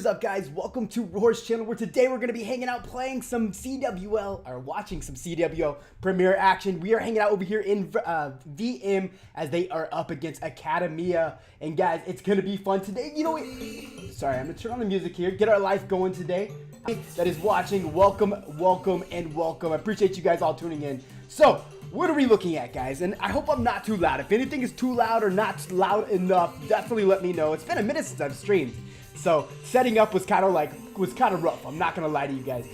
is up, guys? Welcome to Roar's channel, where today we're going to be hanging out playing some CWL, or watching some CWL Premier action. We are hanging out over here in VM as they are up against Academia. And guys, it's going to be fun today. You know what? Sorry, I'm going to turn on the music here, get our life going today. That is watching, welcome, welcome, and welcome. I appreciate you guys all tuning in. So, what are we looking at, guys? And I hope I'm not too loud. If anything is too loud or not loud enough, definitely let me know. It's been a minute since I've streamed, so setting up was kind of rough. I'm not gonna lie to you guys.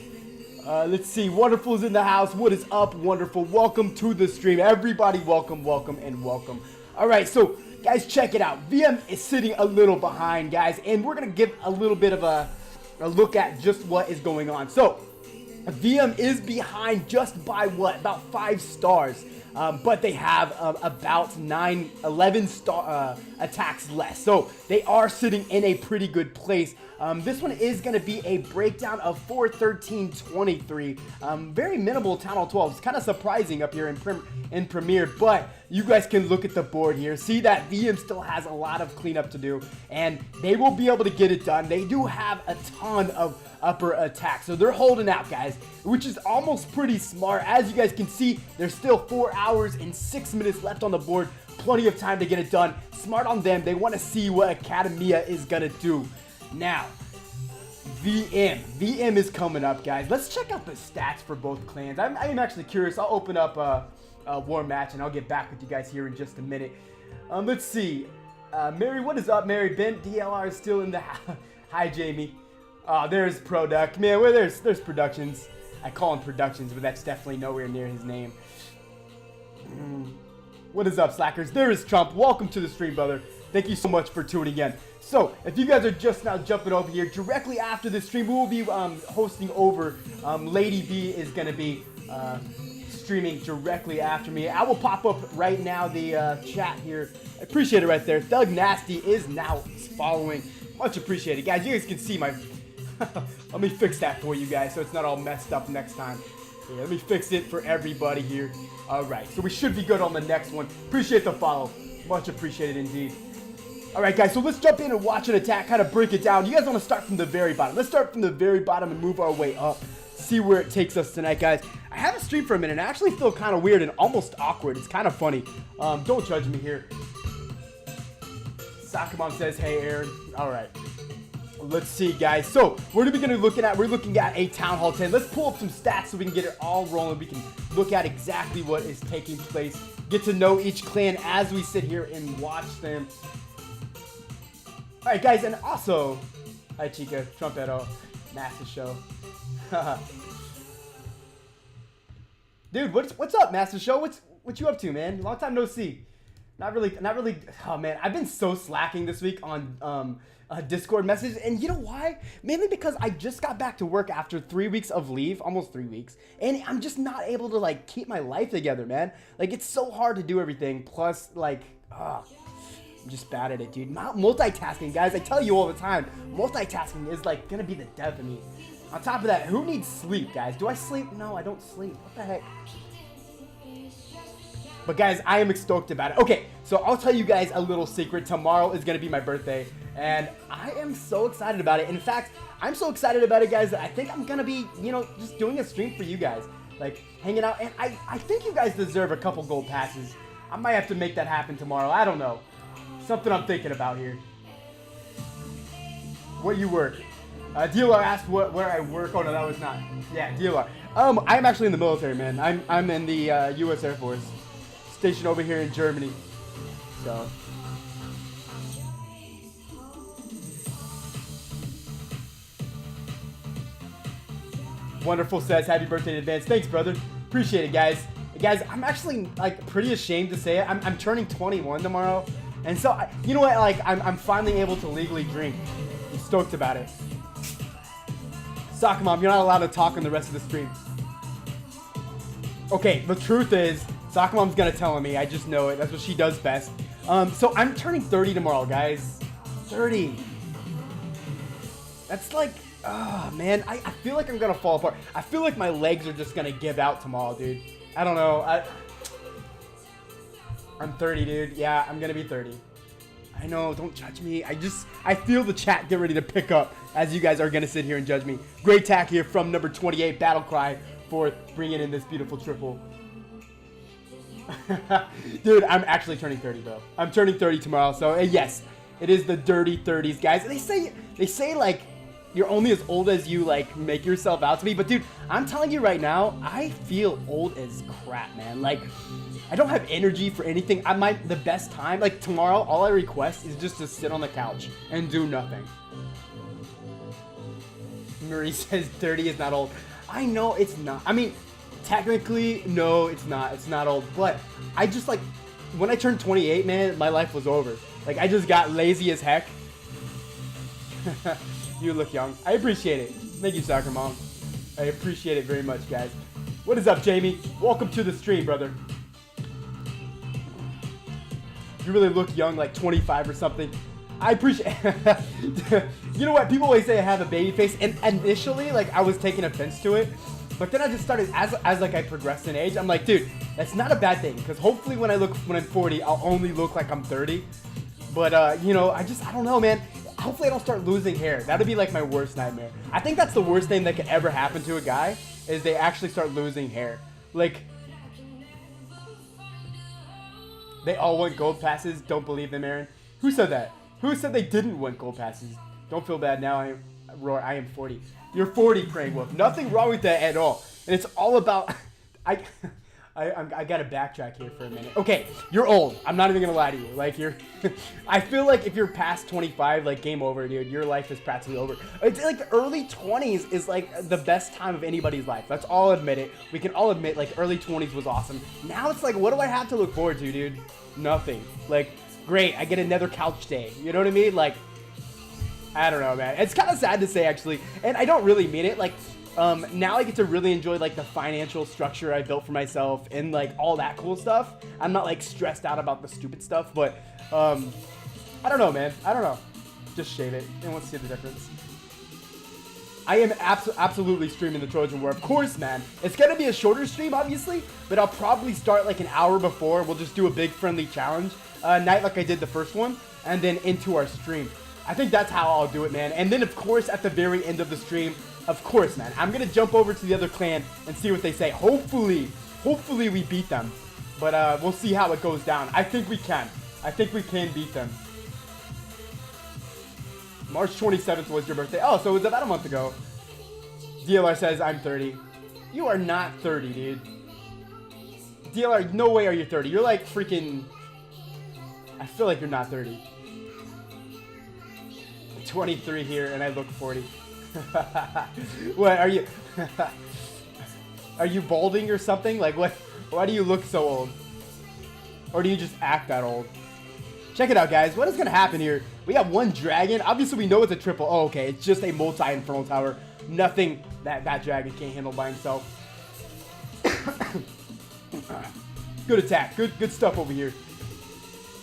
Let's see. Wonderful's in the house. What is up, Wonderful? Welcome to the stream. Everybody, welcome, welcome, and welcome. All right, so guys, check it out. VM is sitting a little behind, guys, and we're gonna give a little bit of a look at just what is going on. So VM is behind just by what? About 5 stars. But they have about 11 star attacks less. So they are sitting in a pretty good place. This one is going to be a breakdown of 4-13-23. Very minimal Town Hall 12. It's kind of surprising up here in Premier, but you guys can look at the board here. See that VM still has a lot of cleanup to do, and they will be able to get it done. They do have a ton of upper attack, so they're holding out, guys, which is almost pretty smart. As you guys can see, there's still 4 hours and 6 minutes left on the board. Plenty of time to get it done. Smart on them. They want to see what Academia is gonna do. Now, VM is coming up, guys. Let's check out the stats for both clans. I am actually curious. I'll open up a war match and I'll get back with you guys here in just a minute. Let's see. Mary, what is up, Mary? Ben DLR is still in the house. Hi, Jamie. There's Product. Man, where there's Productions. I call him Productions, but that's definitely nowhere near his name. What is up, Slackers? There is Trump. Welcome to the stream, brother. Thank you so much for tuning in. So, if you guys are just now jumping over here, directly after this stream, we will be hosting over. Lady B is going to be streaming directly after me. I will pop up right now the chat here. I appreciate it right there. Thug Nasty is now following. Much appreciated. Guys, you guys can see my... Let me fix that for you guys so it's not all messed up next time. Yeah, let me fix it for everybody here. Alright, so we should be good on the next one. Appreciate the follow. Much appreciated indeed. Alright, guys, so let's jump in and watch an attack, kind of break it down. You guys want to start from the very bottom. Let's start from the very bottom and move our way up. See where it takes us tonight, guys. I haven't streamed for a minute and I actually feel kind of weird and almost awkward. It's kind of funny. Don't judge me here. Sakamon says, hey, Aaron. Alright. Let's see, guys. So, what are we going to be looking at? We're looking at a Town Hall 10. Let's pull up some stats so we can get it all rolling. We can look at exactly what is taking place. Get to know each clan as we sit here and watch them. Alright, guys, and also... Hi, Chica. Trumpetto. Massive show. Dude, what's up, Master Show? What you up to, man? Long time no see. Not really. Oh man, I've been so slacking this week on Discord messages, and you know why? Mainly because I just got back to work after 3 weeks of leave, almost 3 weeks, and I'm just not able to like keep my life together, man. Like, it's so hard to do everything. Plus, like, I'm just bad at it, dude. Multitasking, guys. I tell you all the time, multitasking is like gonna be the death of me. On top of that, who needs sleep, guys? Do I sleep? No, I don't sleep. What the heck? But guys, I am stoked about it. Okay, so I'll tell you guys a little secret. Tomorrow is going to be my birthday, and I am so excited about it. In fact, I'm so excited about it, guys, that I think I'm going to be, you know, just doing a stream for you guys. Like, hanging out. And I think you guys deserve a couple gold passes. I might have to make that happen tomorrow. I don't know. Something I'm thinking about here. Where you work? DLR asked where I work. Oh, no, that was not. Yeah, DLR. I'm actually in the military, man. I'm in the U.S. Air Force. Stationed over here in Germany. So. Wonderful says, happy birthday in advance. Thanks, brother. Appreciate it, guys. Guys, I'm actually, like, pretty ashamed to say it. I'm turning 21 tomorrow. And so, you know what? Like, I'm finally able to legally drink. I'm stoked about it. Soccer Mom, you're not allowed to talk on the rest of the stream. Okay, the truth is, Soccer Mom's gonna tell me. I just know it. That's what she does best. So I'm turning 30 tomorrow, guys. 30. That's like, oh man, I feel like I'm gonna fall apart. I feel like my legs are just gonna give out tomorrow, dude. I don't know. I'm 30, dude. Yeah, I'm gonna be 30. I know, don't judge me. I feel the chat get ready to pick up as you guys are going to sit here and judge me. Great tack here from number 28, Battle Cry, for bringing in this beautiful triple. Dude, I'm actually turning 30, bro. I'm turning 30 tomorrow, so yes, it is the dirty 30s, guys. They say like, you're only as old as you like make yourself out to be, but dude, I'm telling you right now, I feel old as crap, man. Like, I don't have energy for anything. The best time, like tomorrow, all I request is just to sit on the couch and do nothing. Marie says 30 is not old. I know it's not. I mean, technically, no, it's not. It's not old. But I just like, when I turned 28, man, my life was over. Like, I just got lazy as heck. You look young. I appreciate it. Thank you, Soccer Mom. I appreciate it very much, guys. What is up, Jamie? Welcome to the stream, brother. You really look young, like 25 or something. I appreciate You know what? People always say I have a baby face, and initially, like, I was taking offense to it. But then I just started, as like I progressed in age, I'm like, dude, that's not a bad thing. Because hopefully when I'm 40, I'll only look like I'm 30. But, you know, I don't know, man. Hopefully I don't start losing hair. That'd be like my worst nightmare. I think that's the worst thing that could ever happen to a guy, is they actually start losing hair. Like, they all want gold passes. Don't believe them, Aaron. Who said that? Who said they didn't want gold passes? Don't feel bad now. I am 40. You're 40, Praying Wolf. Nothing wrong with that at all. And it's all about... I gotta backtrack here for a minute. Okay, you're old. I'm not even gonna lie to you. Like, you're... I feel like if you're past 25, like, game over, dude. Your life is practically over. It's like the early 20s is, like, the best time of anybody's life. Let's all admit it. We can all admit, like, early 20s was awesome. Now it's like, what do I have to look forward to, dude? Nothing. Like, great, I get another couch day. You know what I mean? Like, I don't know, man. It's kind of sad to say, actually. And I don't really mean it. Like, now I get to really enjoy, like, the financial structure I built for myself and, like, all that cool stuff. I'm not, like, stressed out about the stupid stuff, but, I don't know, man. I don't know. Just shave it and let's see the difference. I am absolutely streaming the Trojan War. Of course, man. It's going to be a shorter stream, obviously, but I'll probably start, like, an hour before. We'll just do a big friendly challenge night like I did the first one, and then into our stream. I think that's how I'll do it, man. And then, of course, at the very end of the stream, of course, man, I'm going to jump over to the other clan and see what they say. Hopefully we beat them. But we'll see how it goes down. I think we can. I think we can beat them. March 27th was your birthday. Oh, so it was about a month ago. DLR says I'm 30. You are not 30, dude. DLR, no way are you 30. You're like freaking... I feel like you're not 30. 23 here, and I look 40. What, are you... Are you balding or something? Like, what? Why do you look so old? Or do you just act that old? Check it out, guys. What is going to happen here? We have one dragon. Obviously, we know it's a triple. Oh, okay. It's just a multi-infernal tower. Nothing that dragon can't handle by himself. Good attack. Good stuff over here.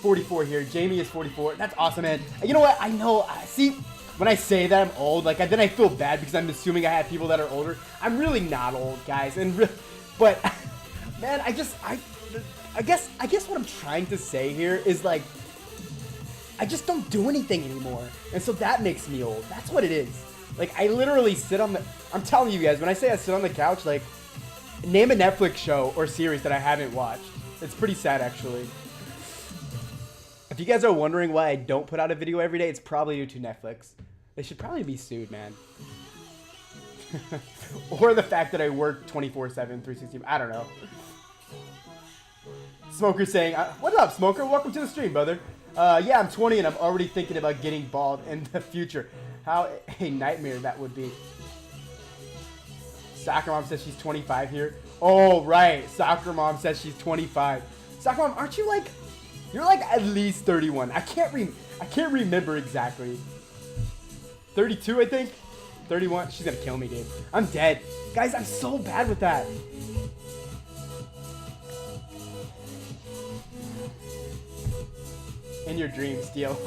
44 here. Jamie is 44. That's awesome, man. You know what? I know. See, when I say that I'm old, like, then I feel bad because I'm assuming I have people that are older. I'm really not old, guys. But, man, I guess what I'm trying to say here is, like, I just don't do anything anymore. And so that makes me old. That's what it is. Like, I literally sit on the... I'm telling you guys, when I say I sit on the couch, like, name a Netflix show or series that I haven't watched. It's pretty sad, actually. If you guys are wondering why I don't put out a video every day, it's probably due to Netflix. They should probably be sued, man. Or the fact that I work 24/7, 360. I don't know. Smoker saying, what up, Smoker? Welcome to the stream, brother. Yeah, I'm 20 and I'm already thinking about getting bald in the future. How a nightmare that would be. Soccer Mom says she's 25 here. Oh, right. Soccer Mom says she's 25. Soccer Mom, aren't you like... You're like at least 31. I can't remember exactly. 32, I think. 31. She's gonna kill me, dude. I'm dead. Guys, I'm so bad with that. In your dreams, deal.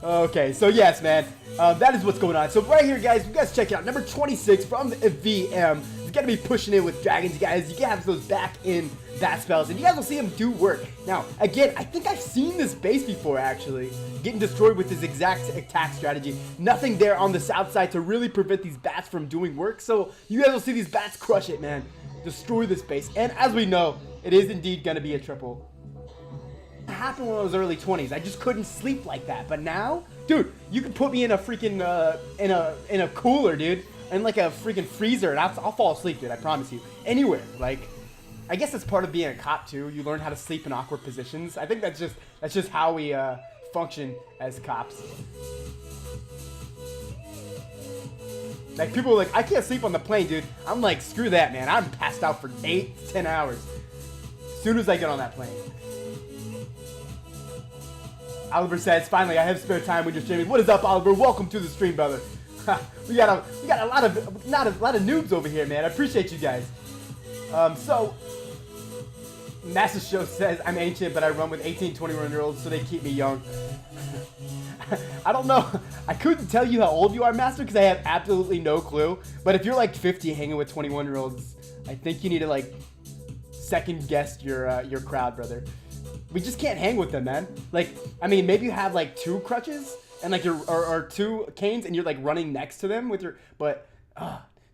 Okay, so yes, man. That is what's going on. So right here, guys, you guys check it out. Number 26 from the VM. gonna be pushing in with dragons, you guys. You can have those back in bat spells, and you guys will see him do work. Now, again, I think I've seen this base before, actually. Getting destroyed with his exact attack strategy. Nothing there on the south side to really prevent these bats from doing work. So you guys will see these bats crush it, man. Destroy this base. And as we know, it is indeed gonna be a triple. It happened when I was early 20s. I just couldn't sleep like that. But now, dude, you can put me in a freaking in a cooler, dude, and like a freaking freezer, and I'll fall asleep, dude. I promise you. Anywhere, like, I guess that's part of being a cop too. You learn how to sleep in awkward positions. I think that's just how we function as cops. Like, people are like, I can't sleep on the plane, dude. I'm like, screw that, man. I'm passed out for 8 to 10 hours as soon as I get on that plane. Oliver says, finally, I have spare time when you're streaming. What is up, Oliver? Welcome to the stream, brother. we got a lot of noobs over here, man. I appreciate you guys. So Master Show says, I'm ancient, but I run with 18, 21-year-olds, so they keep me young. I don't know. I couldn't tell you how old you are, Master, because I have absolutely no clue. But if you're like 50 hanging with 21-year-olds, I think you need to like second guess your crowd, brother. We just can't hang with them, man. Like, I mean, maybe you have like 2 crutches and like or 2 canes, and you're like running next to them with your. But,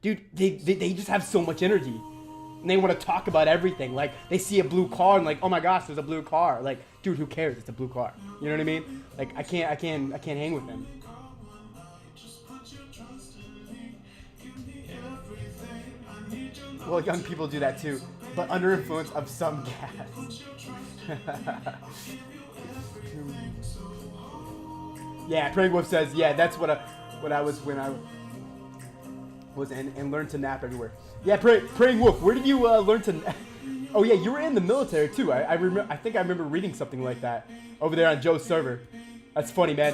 dude, they just have so much energy. And they want to talk about everything. Like, they see a blue car and like, oh my gosh, there's a blue car. Like, dude, who cares? It's a blue car. You know what I mean? Like, I can't hang with them. Well, young people do that too, but under influence of some gas. Yeah, Praying Wolf says, yeah, that's what I was when I was in and learned to nap everywhere. Yeah, Praying Wolf, where did you learn to? Oh yeah, you were in the military too. I remember. I think I remember reading something like that over there on Joe's server. That's funny, man.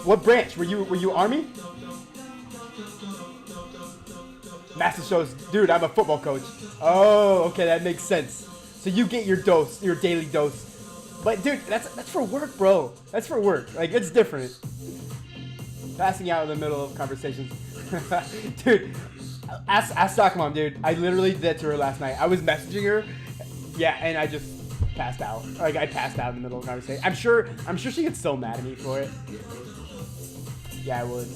What branch were you Army? Master shows, dude. I'm a football coach. Oh, okay, that makes sense. So you get your dose, your daily dose. But dude, that's for work, bro. That's for work. Like, it's different. Passing out in the middle of conversations, dude. Ask Stock Mom, dude. I literally did that to her last night. I was messaging her, yeah, and I just passed out. Like, I passed out in the middle of the conversation. I'm sure she gets so mad at me for it. Yeah, I would.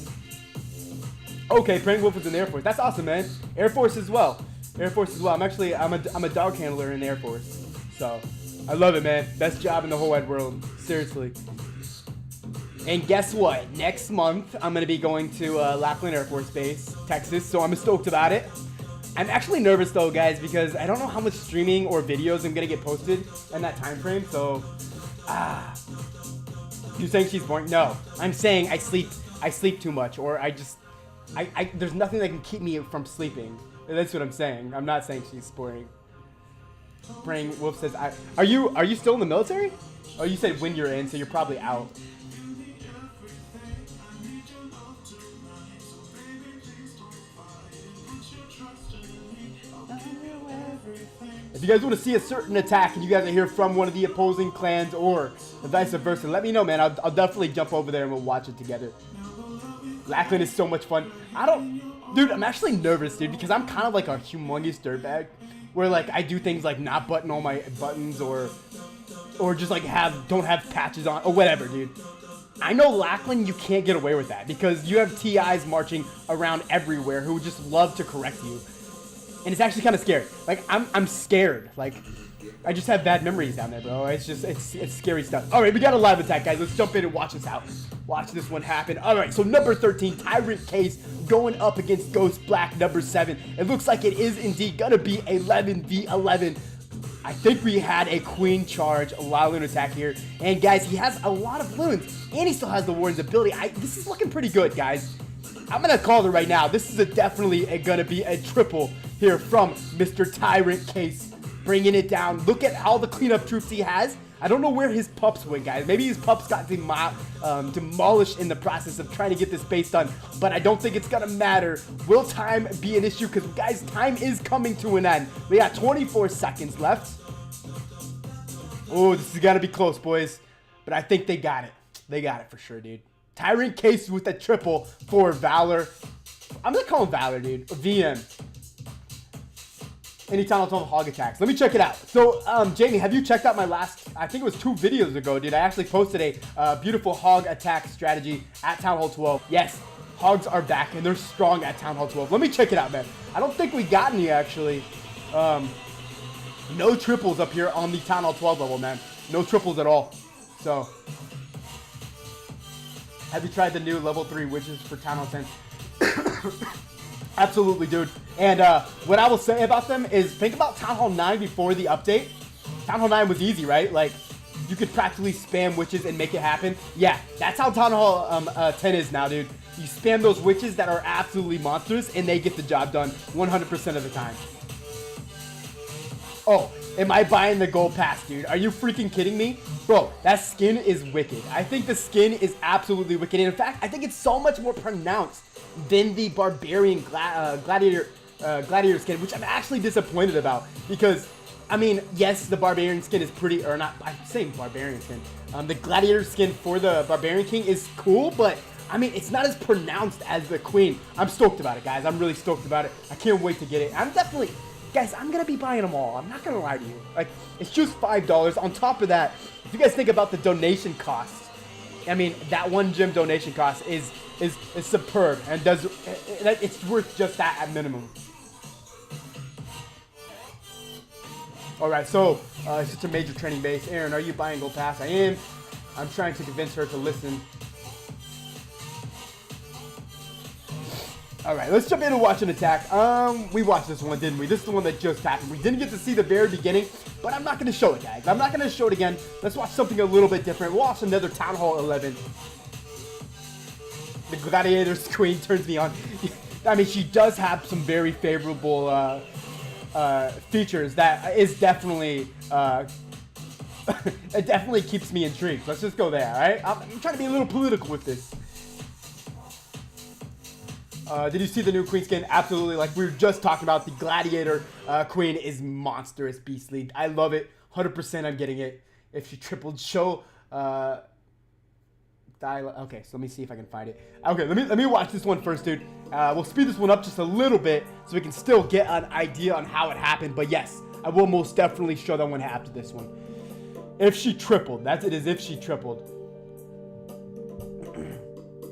Okay, Praying Wolf was in the Air Force. That's awesome, man. Air Force as well. Air Force as well. I'm a dog handler in the Air Force, so I love it, man. Best job in the whole wide world. Seriously. And guess what? Next month, I'm going to be going to Lackland Air Force Base, Texas, so I'm stoked about it. I'm actually nervous, though, guys, because I don't know how much streaming or videos I'm going to get posted in that time frame, so... You're saying she's boring? No. I'm saying I sleep too much, or there's nothing that can keep me from sleeping. That's what I'm saying. I'm not saying she's boring. Praying Wolf says, Are you still in the military? Oh, you said when you're in, so you're probably out. If you guys want to see a certain attack and you guys are here from one of the opposing clans or vice versa, let me know, man. I'll definitely jump over there and we'll watch it together. Lackland is so much fun. Dude, I'm actually nervous, dude, because I'm kind of like a humongous dirtbag where like I do things like not button all my buttons or just like don't have patches on or whatever, dude. I know Lackland, you can't get away with that because you have TIs marching around everywhere who just love to correct you. And it's actually kind of scary. Like, I'm scared. Like, I just have bad memories down there, bro. It's scary stuff. All right, we got a live attack, guys. Let's jump in and watch this out. Watch this one happen. All right, so number 13, Tyrant Case going up against Ghost Black, number 7. It looks like it is indeed going to be 11v11. I think we had a Queen Charge, a lot of loon attack here. And, guys, he has a lot of loons. And he still has the Warden's ability. This is looking pretty good, guys. I'm going to call it right now. This is definitely going to be a triple here from Mr. Tyrant Case. Bringing it down. Look at all the cleanup troops he has. I don't know where his pups went, guys. Maybe his pups got demolished in the process of trying to get this base done. But I don't think it's going to matter. Will time be an issue? Because, guys, time is coming to an end. We got 24 seconds left. Oh, this is going to be close, boys. But I think they got it. They got it for sure, dude. Tyrant Case with a triple for Valor. I'm going to call him Valor, dude. VM. any Town Hall 12 hog attacks. Let me check it out. So, Jamie, have you checked out my last, I think it was 2 videos ago, dude. I actually posted a beautiful hog attack strategy at Town Hall 12. Yes, hogs are back, and they're strong at Town Hall 12. Let me check it out, man. I don't think we got any, actually. No triples up here on the Town Hall 12 level, man. No triples at all. So, have you tried the new level 3 witches for Town Hall 10? Absolutely, dude. And what I will say about them is think about Town Hall 9 before the update. Town Hall 9 was easy, right? Like, you could practically spam witches and make it happen. Yeah, that's how Town Hall 10 is now, dude. You spam those witches that are absolutely monsters, and they get the job done 100% of the time. Oh, am I buying the gold pass, dude? Are you freaking kidding me? Bro, that skin is wicked. I think the skin is absolutely wicked. And in fact, I think it's so much more pronounced than the Barbarian Gladiator skin, which I'm actually disappointed about. Because, I mean, yes, the Barbarian skin is pretty, or not, I'm saying Barbarian skin. The Gladiator skin for the Barbarian King is cool, but, I mean, it's not as pronounced as the Queen. I'm stoked about it, guys. I'm really stoked about it. I can't wait to get it. I'm definitely... Guys, I'm going to be buying them all. I'm not going to lie to you. Like, it's just $5. On top of that, if you guys think about the donation cost, I mean, that one gym donation cost is superb and it's worth just that at minimum. All right, so it's just a major training base. Aaron, are you buying Gold Pass? I am. I'm trying to convince her to listen. All right, let's jump in and watch an attack. We watched this one, didn't we? This is the one that just happened. We didn't get to see the very beginning, but I'm not going to show it, guys. I'm not going to show it again. Let's watch something a little bit different. We'll watch another Town Hall 11. The Gladiator's Queen turns me on. I mean, she does have some very favorable features that is definitely... it definitely keeps me intrigued. Let's just go there, all right? I'm trying to be a little political with this. Did you see the new Queen skin? Absolutely. Like we were just talking about, the Gladiator Queen is monstrous, beastly. I love it. 100% I'm getting it. If she tripled, show... okay, so let me see if I can find it. Okay, let me watch this one first, dude. We'll speed this one up just a little bit so we can still get an idea on how it happened. But yes, I will most definitely show that one after this one. If she tripled. That's it, is if she tripled.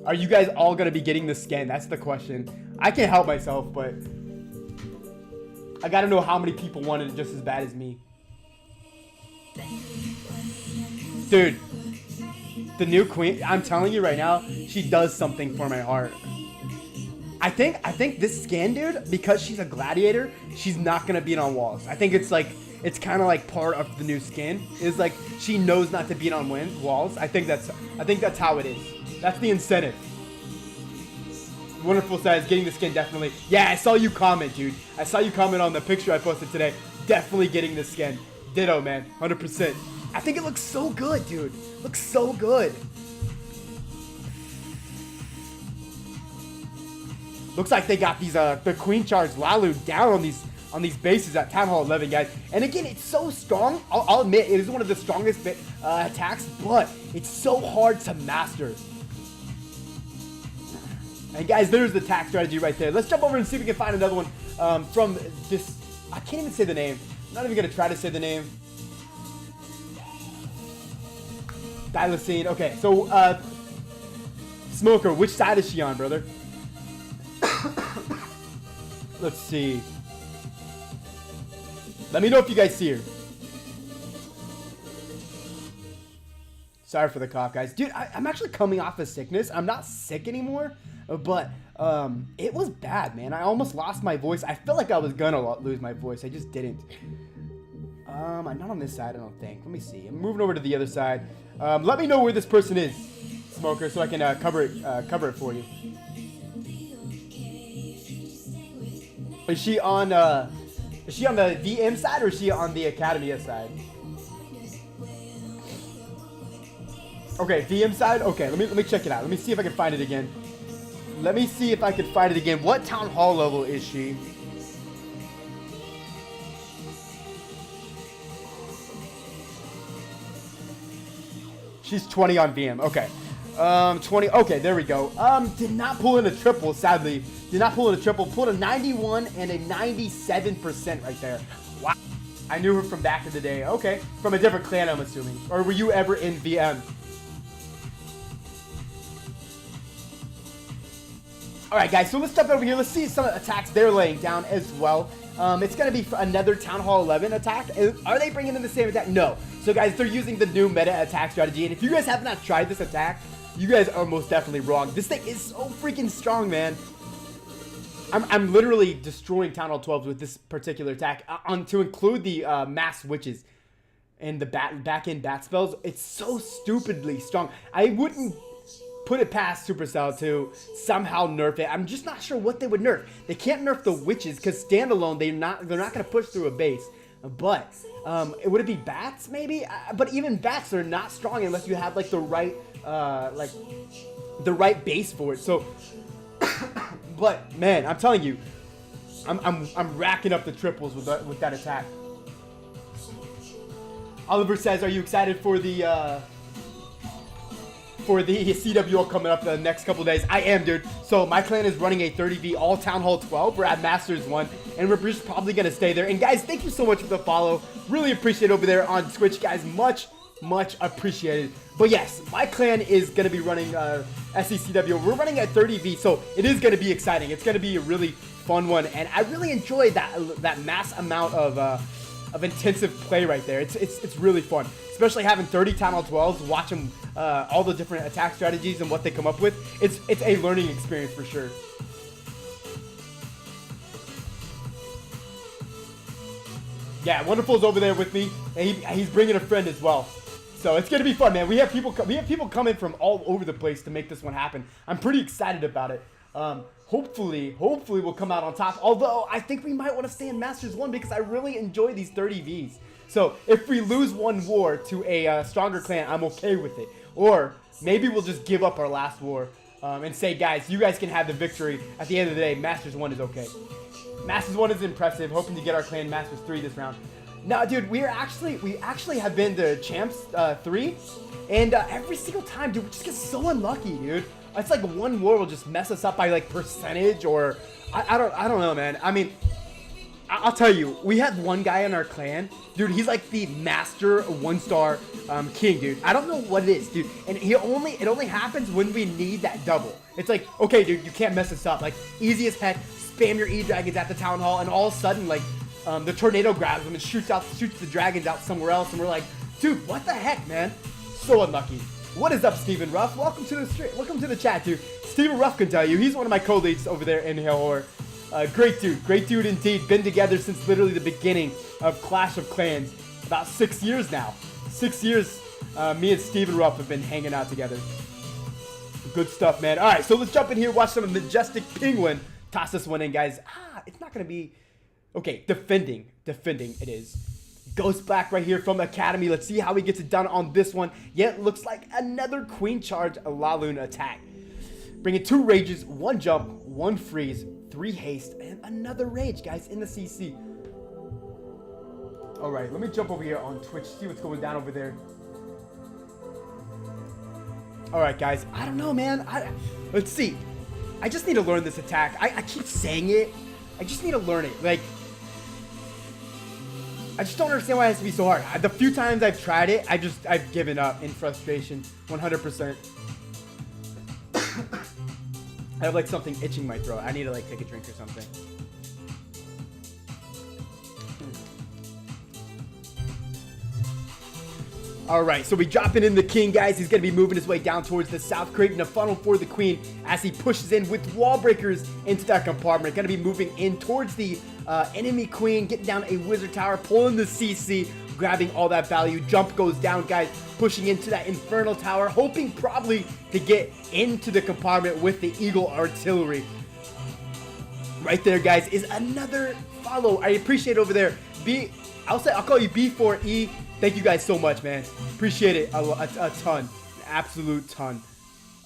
Are you guys all going to be getting the skin? That's the question. I can't help myself, but I got to know how many people wanted it just as bad as me. Dude, the new Queen, I'm telling you right now, she does something for my heart. I think this skin, dude, because she's a gladiator, she's not going to beat on walls. I think it's like, it's kind of like part of the new skin. Is like, she knows not to beat on walls. I think that's how it is. That's the incentive. Wonderful says, getting the skin, definitely. Yeah, I saw you comment, dude. I saw you comment on the picture I posted today. Definitely getting the skin. Ditto, man. 100%. I think it looks so good, dude. Looks so good. Looks like they got these the Queen Charge Lalu down on these bases at Town Hall 11, guys. And again, it's so strong. I'll admit, it is one of the strongest attacks, but it's so hard to master. And guys, there's the attack strategy right there. Let's jump over and see if we can find another one from this. I can't even say the name. I'm not even going to try to say the name. Divison. Okay, so Smoker, which side is she on, brother? Let's see. Let me know if you guys see her. Sorry for the cough, guys. Dude, I'm actually coming off of sickness. I'm not sick anymore, but it was bad, man. I almost lost my voice. I felt like I was gonna lose my voice. I just didn't. I'm not on this side, I don't think. Let me see. I'm moving over to the other side. Let me know where this person is, Smoker, so I can cover it for you. Is she on the VM side or is she on the Academia side? Okay, VM side. Okay, let me check it out. Let me see if I can find it again. What Town Hall level is she? She's 20 on VM. Okay. 20. Okay, there we go. Did not pull in a triple, sadly. Did not pull in a triple. Pulled a 91 and a 97% right there. Wow. I knew her from back in the day. Okay. From a different clan, I'm assuming. Or were you ever in VM? Alright, guys. So let's jump over here. Let's see some attacks they're laying down as well. It's going to be another Town Hall 11 attack. Are they bringing in the same attack? No. So, guys, they're using the new meta attack strategy. And if you guys have not tried this attack, you guys are most definitely wrong. This thing is so freaking strong, man. I'm literally destroying Town Hall 12s with this particular attack. To include the mass witches and the back-end bat spells, it's so stupidly strong. I wouldn't put it past Supercell to somehow nerf it. I'm just not sure what they would nerf. They can't nerf the witches because standalone they're not going to push through a base. But would it be bats maybe? But even bats are not strong unless you have like the right base for it. So. But man, I'm telling you, I'm racking up the triples with that attack. Oliver says, "Are you excited for the CWL coming up the next couple days?" I am, dude. So my clan is running a 30v all Town Hall 12. We're at Masters 1, and we're just probably gonna stay there. And guys, thank you so much for the follow. Really appreciate it over there on Twitch, guys. Much appreciated. But yes, my clan is going to be running SECW. We're running at 30v, so it is going to be exciting. It's going to be a really fun one, and I really enjoy that mass amount of intensive play right there. It's really fun, especially having 30 Town Hall 12s, watching all the different attack strategies and what they come up with. It's a learning experience for sure. Yeah, Wonderful's over there with me, and he's bringing a friend as well. So it's gonna be fun, man. We have people coming from all over the place to make this one happen. I'm pretty excited about it. Hopefully we'll come out on top. Although I think we might want to stay in Masters 1 because I really enjoy these 30Vs. So if we lose one war to a stronger clan, I'm okay with it. Or maybe we'll just give up our last war and say, guys, you guys can have the victory. At the end of the day, Masters 1 is okay. Masters 1 is impressive. Hoping to get our clan Masters 3 this round. No, dude, we actually have been to Champs 3, and every single time, dude, we just get so unlucky, dude. It's like one war will just mess us up by like percentage, or I don't know, man. I mean, I'll tell you, we had one guy in our clan, dude. He's like the master 1-star king, dude. I don't know what it is, dude. And it only happens when we need that double. It's like, okay, dude, you can't mess us up. Like easy as heck. Spam your E-dragons at the town hall, and all of a sudden, like. The tornado grabs them and shoots the dragons out somewhere else, and we're like, dude, what the heck, man? So unlucky. What is up, Stephen Ruff? Welcome to the stream. Welcome to the chat, dude. Stephen Ruff can tell you. He's one of my co-leads over there in Hellhor. Great dude indeed. Been together since literally the beginning of Clash of Clans. About 6 years now. 6 years. Me and Stephen Ruff have been hanging out together. Good stuff, man. All right, so let's jump in here. Watch some Majestic Penguin toss this one in, guys. It's not gonna be. Okay, defending it is. Ghost Black right here from Academy. Let's see how he gets it done on this one. Yeah, it looks like another Queen Charge Laloon attack. Bringing 2 rages, 1 jump, 1 freeze, 3 haste, and another rage, guys, in the CC. All right, let me jump over here on Twitch, see what's going down over there. All right, guys, I don't know, man. Let's see. I just need to learn this attack. I keep saying it. I just need to learn it. Like, I just don't understand why it has to be so hard. The few times I've tried it, I've given up in frustration, 100%. I have like something itching my throat. I need to like take a drink or something. All right, so we dropping in the king, guys. He's going to be moving his way down towards the south, creating a funnel for the queen as he pushes in with wall breakers into that compartment. Going to be moving in towards the enemy queen, getting down a wizard tower, pulling the CC, grabbing all that value. Jump goes down, guys, pushing into that infernal tower, hoping probably to get into the compartment with the eagle artillery. Right there, guys, is another follow. I appreciate over there. I'll call you B4E. Thank you guys so much, man. Appreciate it a ton. An absolute ton.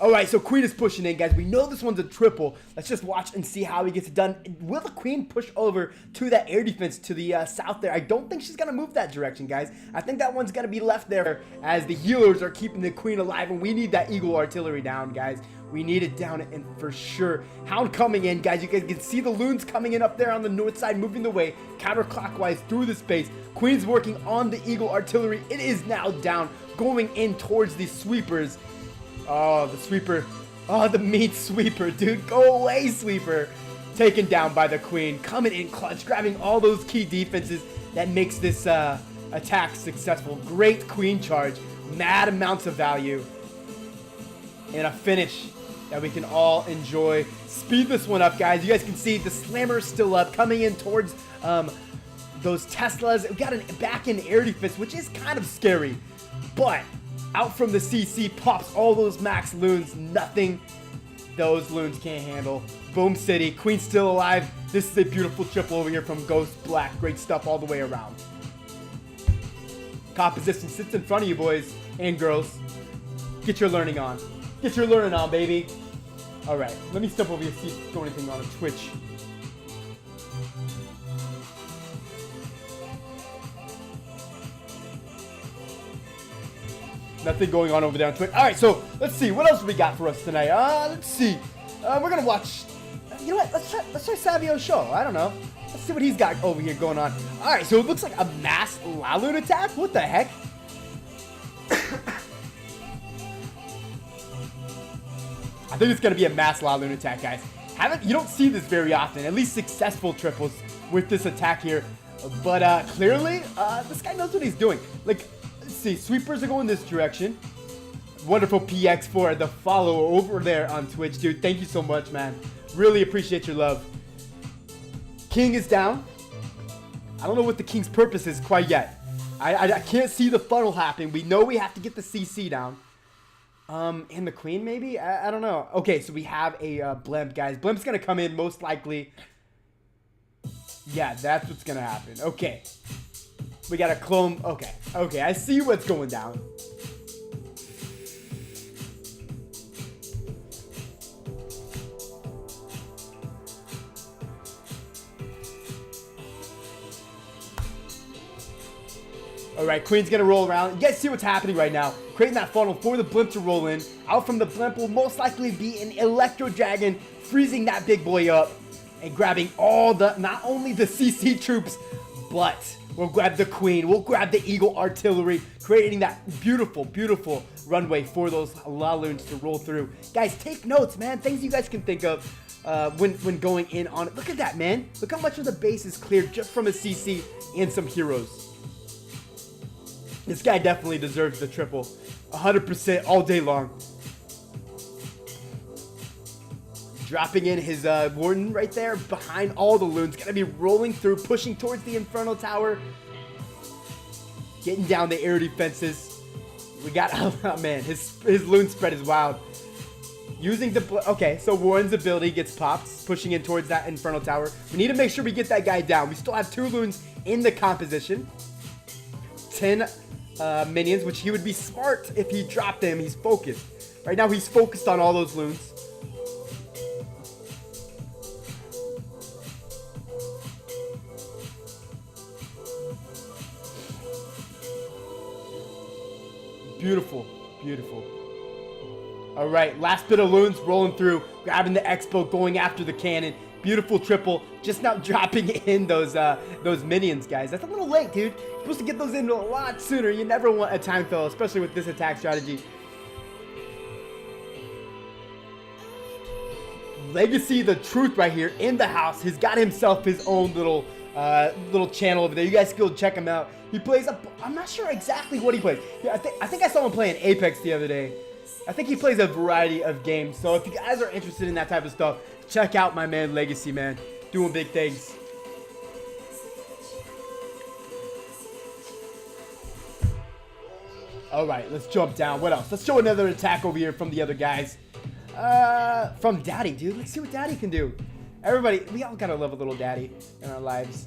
All right, so Queen is pushing in, guys. We know this one's a triple. Let's just watch and see how he gets it done. Will the Queen push over to that air defense to the south there? I don't think she's going to move that direction, guys. I think that one's going to be left there as the healers are keeping the Queen alive, and we need that Eagle artillery down, guys. We need it down, and for sure. Hound coming in, guys. You guys can see the loons coming in up there on the north side, moving the way counterclockwise through the space. Queen's working on the Eagle artillery. It is now down, going in towards the sweepers. Oh, the sweeper. Oh, the meat sweeper, dude. Go away, sweeper. Taken down by the Queen. Coming in clutch, grabbing all those key defenses that makes this attack successful. Great Queen charge. Mad amounts of value. And a finish that we can all enjoy. Speed this one up, guys. You guys can see the slammer is still up, coming in towards those Teslas. We got a back-end air defense, which is kind of scary. But out from the CC pops all those max loons. Nothing those loons can't handle. Boom City. Queen's still alive. This is a beautiful triple over here from Ghost Black. Great stuff all the way around. Composition sits in front of you, boys and girls. Get your learning on. Get your learning on, baby. All right. Let me step over here, see if there's anything on Twitch. Nothing going on over there on Twitch. All right, so let's see. What else we got for us tonight? Let's see. We're going to watch... You know what? Let's try Savio's show. I don't know. Let's see what he's got over here going on. All right, so it looks like a mass Laloon attack. What the heck? I think it's going to be a mass Laloon attack, guys. You don't see this very often. At least successful triples with this attack here. But clearly, this guy knows what he's doing. Like... Let's see, sweepers are going this direction. Wonderful PX for the follow over there on Twitch, dude. Thank you so much, man. Really appreciate your love. King is down. I don't know what the King's purpose is quite yet. I can't see the funnel happening. We know we have to get the CC down. And the Queen maybe? I don't know. Okay, so we have a blimp, guys. Blimp's gonna come in most likely. Yeah, that's what's gonna happen. Okay. We got a clone. Okay, I see what's going down. All right, Queen's gonna roll around. You guys see what's happening right now. Creating that funnel for the blimp to roll in. Out from the blimp will most likely be an Electro Dragon, freezing that big boy up and grabbing all the, not only the CC troops, but we'll grab the Queen. We'll grab the Eagle artillery, creating that beautiful, beautiful runway for those Laloons to roll through. Guys, take notes, man. Things you guys can think of when going in on it. Look at that, man. Look how much of the base is cleared just from a CC and some heroes. This guy definitely deserves the triple. 100% all day long. Dropping in his Warden right there behind all the loons. Gonna be rolling through, pushing towards the Infernal Tower. Getting down the air defenses. We got, oh man, his loon spread is wild. Using the, okay, so Warren's ability gets popped, pushing in towards that Infernal Tower. We need to make sure we get that guy down. We still have 2 loons in the composition. 10 minions, which he would be smart if he dropped them. He's focused. Right now he's focused on all those loons. Beautiful, beautiful. All right, last bit of loons rolling through, grabbing the Expo, going after the cannon. Beautiful triple, just now dropping in those minions, guys. That's a little late, dude. You're supposed to get those in a lot sooner. You never want a time fill, especially with this attack strategy. Legacy, the truth right here in the house. He's got himself his own little channel over there. You guys can go check him out. He plays I'm not sure exactly what he plays. Yeah, I think I saw him playing Apex the other day. I think he plays a variety of games. So if you guys are interested in that type of stuff, check out my man Legacy, man. Doing big things. All right, let's jump down. What else? Let's show another attack over here from the other guys. From Daddy, dude. Let's see what Daddy can do. Everybody, we all gotta love a little Daddy in our lives.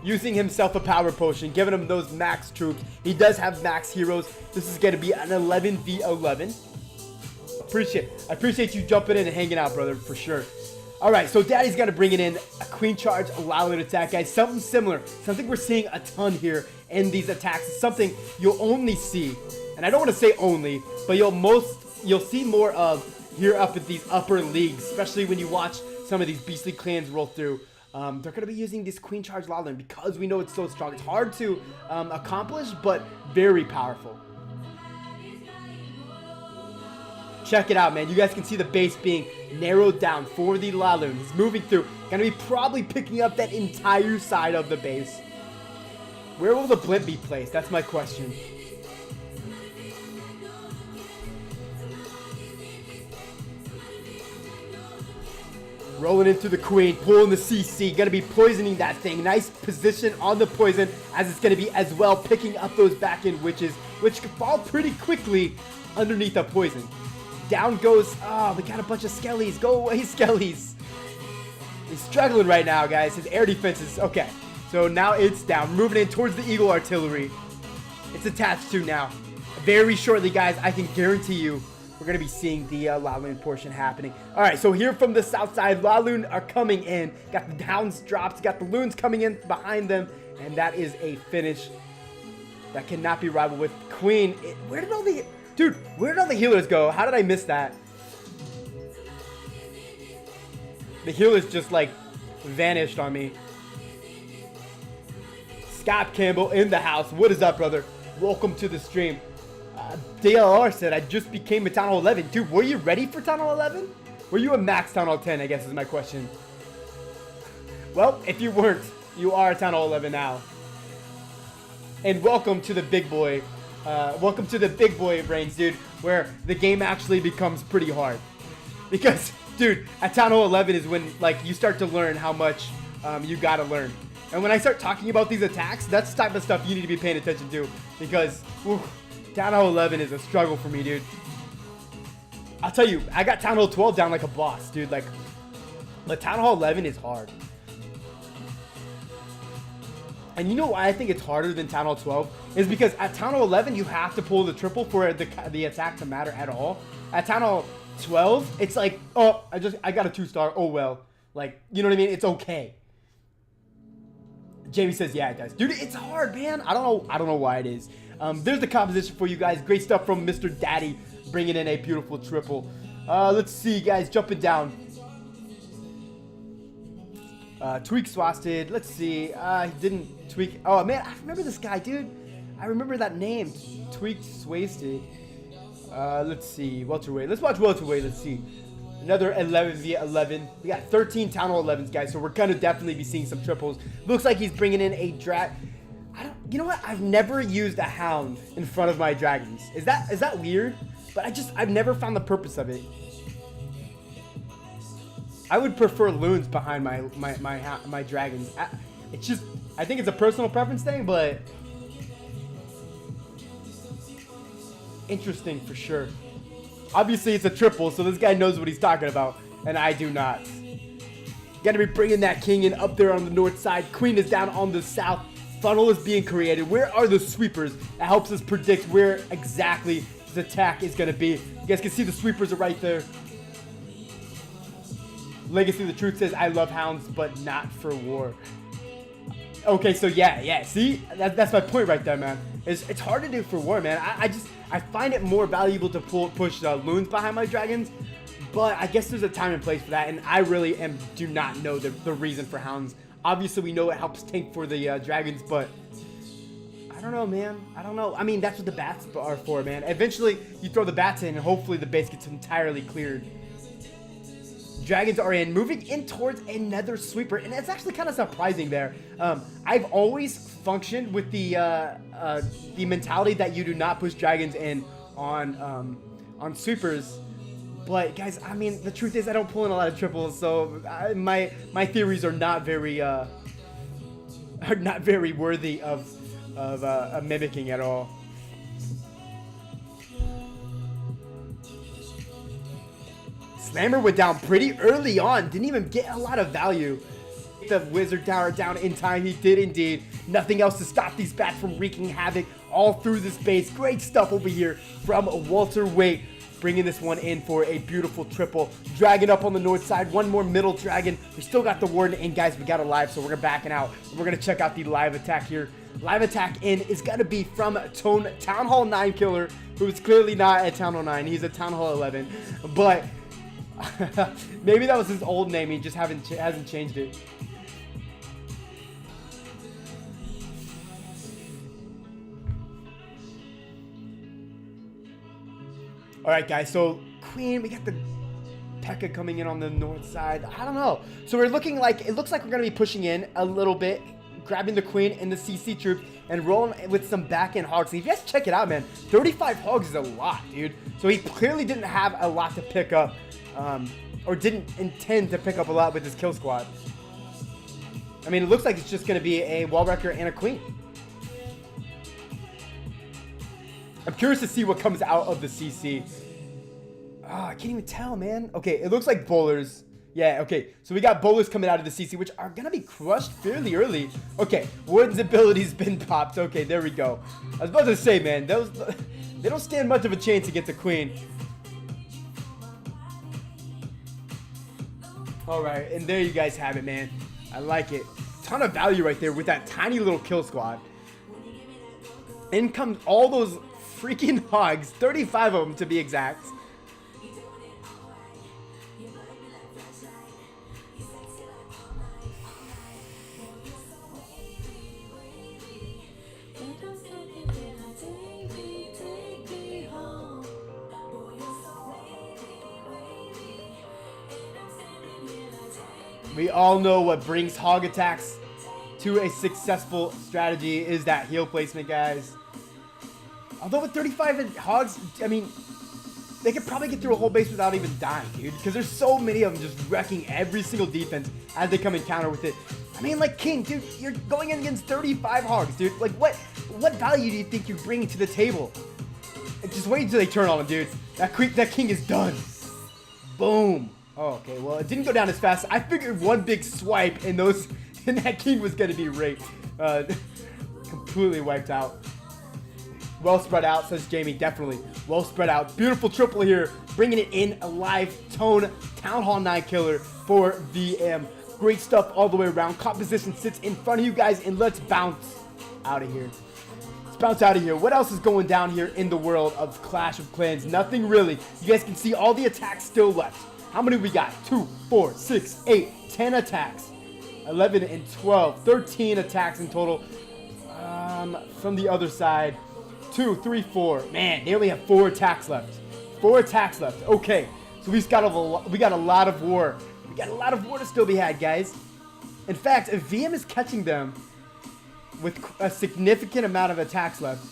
Using himself a power potion, giving him those max troops. He does have max heroes. This is gonna be an 11v11. I appreciate you jumping in and hanging out, brother, for sure. All right, so Daddy's got to bring it in. A queen charge, a Lowland attack, guys. Something similar. Something we're seeing a ton here in these attacks. It's something you'll only see, and I don't want to say only, but you'll see more of here up at these upper leagues, especially when you watch some of these beastly clans roll through. They're going to be using this queen charge Lowland because we know it's so strong. It's hard to accomplish, but very powerful. Check it out, man. You guys can see the base being narrowed down for the Laloon. He's moving through. Gonna be probably picking up that entire side of the base. Where will the blimp be placed? That's my question. Rolling into the queen, pulling the CC. Gonna be poisoning that thing. Nice position on the poison, as it's gonna be as well picking up those back-end witches, which can fall pretty quickly underneath the poison. Down goes, oh, we got a bunch of skellies. Go away, skellies. He's struggling right now, guys. His air defense is, okay. So now it's down. Moving in towards the Eagle Artillery. It's attached to now. Very shortly, guys, I can guarantee you we're going to be seeing the Laloon portion happening. All right, so here from the south side, Laloon are coming in. Got the downs dropped. Got the loons coming in behind them. And that is a finish that cannot be rivaled with. Queen, where did all the... Dude, where did all the healers go? How did I miss that? The healers just, like, vanished on me. Scott Campbell in the house. What is up, brother? Welcome to the stream. DLR said, I just became a Town Hall 11. Dude, were you ready for Town Hall 11? Were you a max Town Hall 10, I guess is my question. Well, if you weren't, you are a Town Hall 11 now. And welcome to the big boy. Welcome to the big boy brains, dude, where the game actually becomes pretty hard. Because, dude, at Town Hall 11 is when, like, you start to learn how much you gotta learn. And when I start talking about these attacks, that's the type of stuff you need to be paying attention to. Because, Town Hall 11 is a struggle for me, dude. I'll tell you, I got Town Hall 12 down like a boss, dude. Like, but Town Hall 11 is hard. And you know why I think it's harder than Town Hall 12? Is because at Town Hall 11, you have to pull the triple for the attack to matter at all. At Town Hall 12, it's like, oh, I got a 2-star. Oh, well. Like, you know what I mean? It's okay. Jamie says, yeah, it does. Dude, it's hard, man. I don't know why it is. There's the composition for you guys. Great stuff from Mr. Daddy, bringing in a beautiful triple. Let's see, guys, jumping down. Tweak Swasted. Let's see. He didn't tweak. Oh, man, I remember this guy, dude. I remember that name. Tweak Swasted. Let's see. Welterweight. Let's watch Welterweight. Let's see. Another 11 via 11. We got 13 Town Hall 11s, guys, so we're going to definitely be seeing some triples. Looks like he's bringing in a you know what? I've never used a hound in front of my dragons. Is that weird? But I've never found the purpose of it. I would prefer loons behind my dragons. It's just, I think it's a personal preference thing, but interesting for sure. Obviously, it's a triple, so this guy knows what he's talking about, and I do not. Gotta be bringing that king in up there on the north side. Queen is down on the south. Funnel is being created. Where are the sweepers? That helps us predict where exactly his attack is gonna be. You guys can see the sweepers are right there. Legacy of the Truth says, I love hounds, but not for war. Okay, so yeah. See? That's my point right there, man. It's hard to do for war, man. I find it more valuable to push loons behind my dragons, but I guess there's a time and place for that, and I really do not know the reason for hounds. Obviously, we know it helps tank for the dragons, but I don't know, man. I don't know. I mean, that's what the bats are for, man. Eventually, you throw the bats in, and hopefully the base gets entirely cleared. Dragons are in, moving in towards another sweeper, and it's actually kind of surprising there. I've always functioned with the mentality that you do not push dragons in on sweepers. But guys, I mean, the truth is I don't pull in a lot of triples, so my theories are not very worthy of mimicking at all. Slammer went down pretty early on, didn't even get a lot of value. The Wizard Tower down in time, he did indeed. Nothing else to stop these bats from wreaking havoc all through this base. Great stuff over here from Walter Waite. bringing this one in for a beautiful triple. Dragon up on the north side. One more middle dragon. We still got the warden in, guys. We got a live, so we're backing out. We're going to check out the live attack here. Live attack in is going to be from Town Hall 9 killer, who is clearly not at Town Hall 9. He's at Town Hall 11. But maybe that was his old name. He just hasn't changed it. All right, guys, so Queen, we got the P.E.K.K.A coming in on the north side. I don't know. So we're looking like, it looks like we're going to be pushing in a little bit, grabbing the Queen and the CC troops, and rolling with some back-end hogs. So if you guys check it out, man, 35 hogs is a lot, dude. So he clearly didn't have a lot to pick up, or didn't intend to pick up a lot with his kill squad. I mean, it looks like it's just going to be a wall wrecker and a Queen. I'm curious to see what comes out of the CC. Oh, I can't even tell, man. Okay, it looks like bowlers. Yeah, okay. So we got bowlers coming out of the CC, which are going to be crushed fairly early. Okay, Warden's ability's been popped. Okay, there we go. I was about to say, man, they don't stand much of a chance against a Queen. All right, and there you guys have it, man. I like it. Ton of value right there with that tiny little kill squad. In comes all those freaking hogs, 35 of them to be exact. We all know what brings hog attacks to a successful strategy is that heal placement, guys. Although with 35 hogs, I mean, they could probably get through a whole base without even dying, dude. Because there's so many of them just wrecking every single defense as they come in counter with it. I mean, like, King, dude, you're going in against 35 hogs, dude. Like, what value do you think you're bringing to the table? Just wait until they turn on him, dude. That King is done. Boom. Oh, okay, well, it didn't go down as fast. I figured one big swipe and that King was going to be raped. Completely wiped out. Well spread out, says Jamie, definitely. Well spread out. Beautiful triple here, bringing it in a live Town Hall 9 killer for VM. Great stuff all the way around. Composition sits in front of you guys, and let's bounce out of here. Let's bounce out of here. What else is going down here in the world of Clash of Clans? Nothing really. You guys can see all the attacks still left. How many we got? 2, 4, 6, 8, 10 attacks. 11 and 12. 13 attacks in total. From the other side. 2, 3, 4. Man, they only have 4 attacks left. 4 attacks left. Okay. So we got a lot of war. We got a lot of war to still be had, guys. In fact, if VM is catching them with a significant amount of attacks left.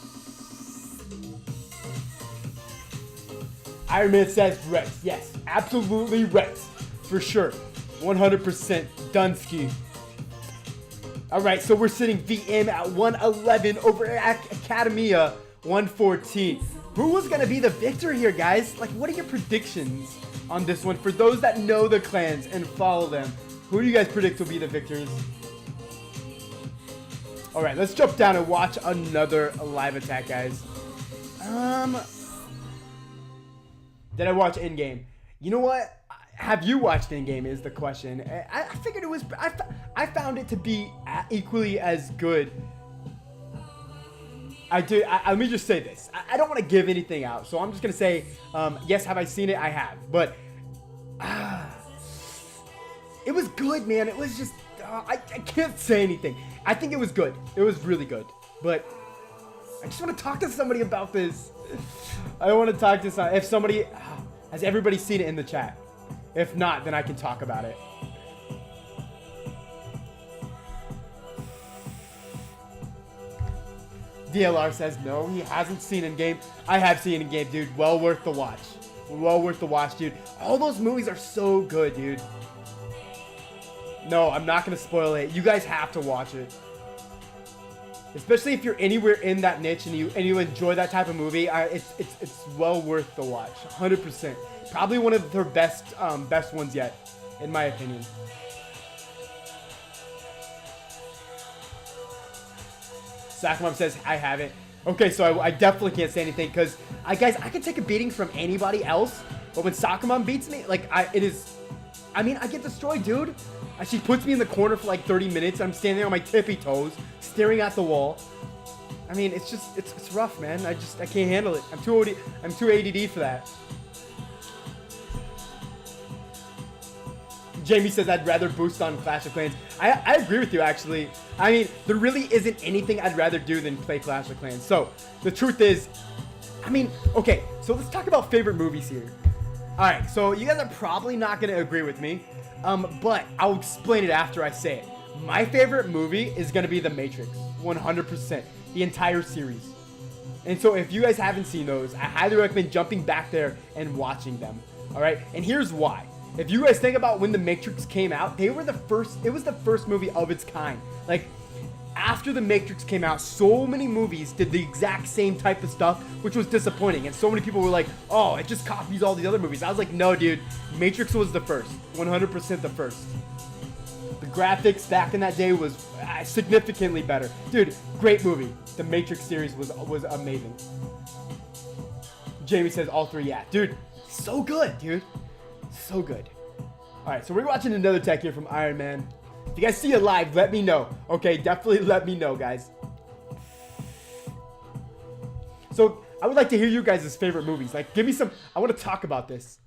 Iron Man says Rex. Yes, absolutely Rex. For sure. 100% Dunsky. Alright, so we're sitting VM at 111 over at Academia 114. Who was going to be the victor here, guys? Like, what are your predictions on this one? For those that know the clans and follow them, who do you guys predict will be the victors? Alright, let's jump down and watch another live attack, guys. Did I watch Endgame? You know what? Have you watched Endgame is the question. I figured it was... I found it to be equally as good. Let me just say this. I don't want to give anything out, so I'm just going to say, yes, have I seen it? I have. But... it was good, man. It was just... I can't say anything. I think it was good. It was really good. But... I just want to talk to somebody about this. I want to talk to somebody. If somebody... Has everybody seen it in the chat? If not, then I can talk about it. DLR says no, he hasn't seen Endgame. I have seen Endgame, dude. Well worth the watch. Well worth the watch, dude. All those movies are so good, dude. No, I'm not going to spoil it. You guys have to watch it. Especially if you're anywhere in that niche and you enjoy that type of movie, it's well worth the watch. 100%. Probably one of their best ones yet, in my opinion. Sakamom says I haven't. Okay, so I definitely can't say anything because guys, I can take a beating from anybody else, but when Sakamon beats me, like I get destroyed, dude. She puts me in the corner for like 30 minutes. I'm standing there on my tippy toes, staring at the wall. I mean, it's rough, man. I can't handle it. I'm too ADD for that. Jamie says I'd rather boost on Clash of Clans. I agree with you, actually. I mean, there really isn't anything I'd rather do than play Clash of Clans. So, the truth is, I mean, okay, so let's talk about favorite movies here. Alright, so you guys are probably not going to agree with me, but I'll explain it after I say it. My favorite movie is going to be The Matrix, 100%, the entire series. And so if you guys haven't seen those, I highly recommend jumping back there and watching them. Alright, and here's why. If you guys think about when The Matrix came out, it was the first movie of its kind. Like, after The Matrix came out, so many movies did the exact same type of stuff, which was disappointing. And so many people were like, oh, it just copies all the other movies. I was like, no, dude, Matrix was the first, 100% the first. The graphics back in that day was significantly better. Dude, great movie. The Matrix series was amazing. Jamie says all three, yeah. Dude, so good, dude. So good. Alright, so we're watching another tech here from Iron Man. If you guys see it live, let me know. Okay, definitely let me know, guys. So, I would like to hear you guys' favorite movies. Like, give me some... I want to talk about this.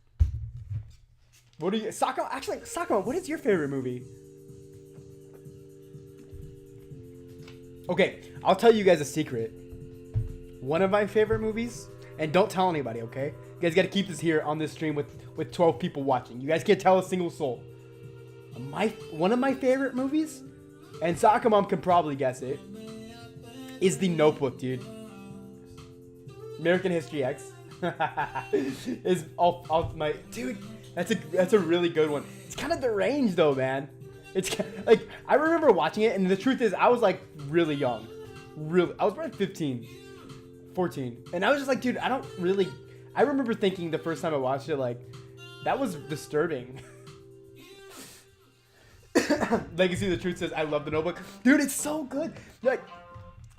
What do you... Sakuma, what is your favorite movie? Okay, I'll tell you guys a secret. One of my favorite movies... And don't tell anybody, okay? You guys got to keep this here on this stream with 12 people watching. You guys can't tell a single soul. One of my favorite movies, and Sakamom can probably guess it, is The Notebook, dude. American History X is all my dude. That's a really good one. It's kind of deranged though, man. It's like I remember watching it, and the truth is, I was like really young, I was probably 15. 14. And I was just like, dude, I remember thinking the first time I watched it, like, that was disturbing. Legacy of the Truth says, I love The Notebook. Dude, it's so good. Like,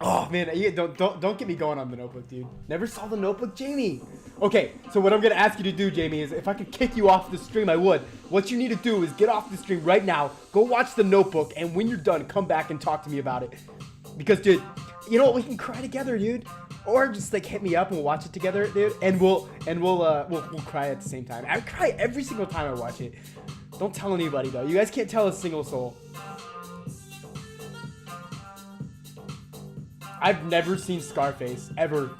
oh, man, don't get me going on The Notebook, dude. Never saw The Notebook, Jamie. Okay, so what I'm going to ask you to do, Jamie, is if I could kick you off the stream, I would. What you need to do is get off the stream right now, go watch The Notebook, and when you're done, come back and talk to me about it. Because, dude, you know what? We can cry together, dude. Or just like hit me up and we'll watch it together, dude. And we'll cry at the same time. I cry every single time I watch it. Don't tell anybody though. You guys can't tell a single soul. I've never seen Scarface ever.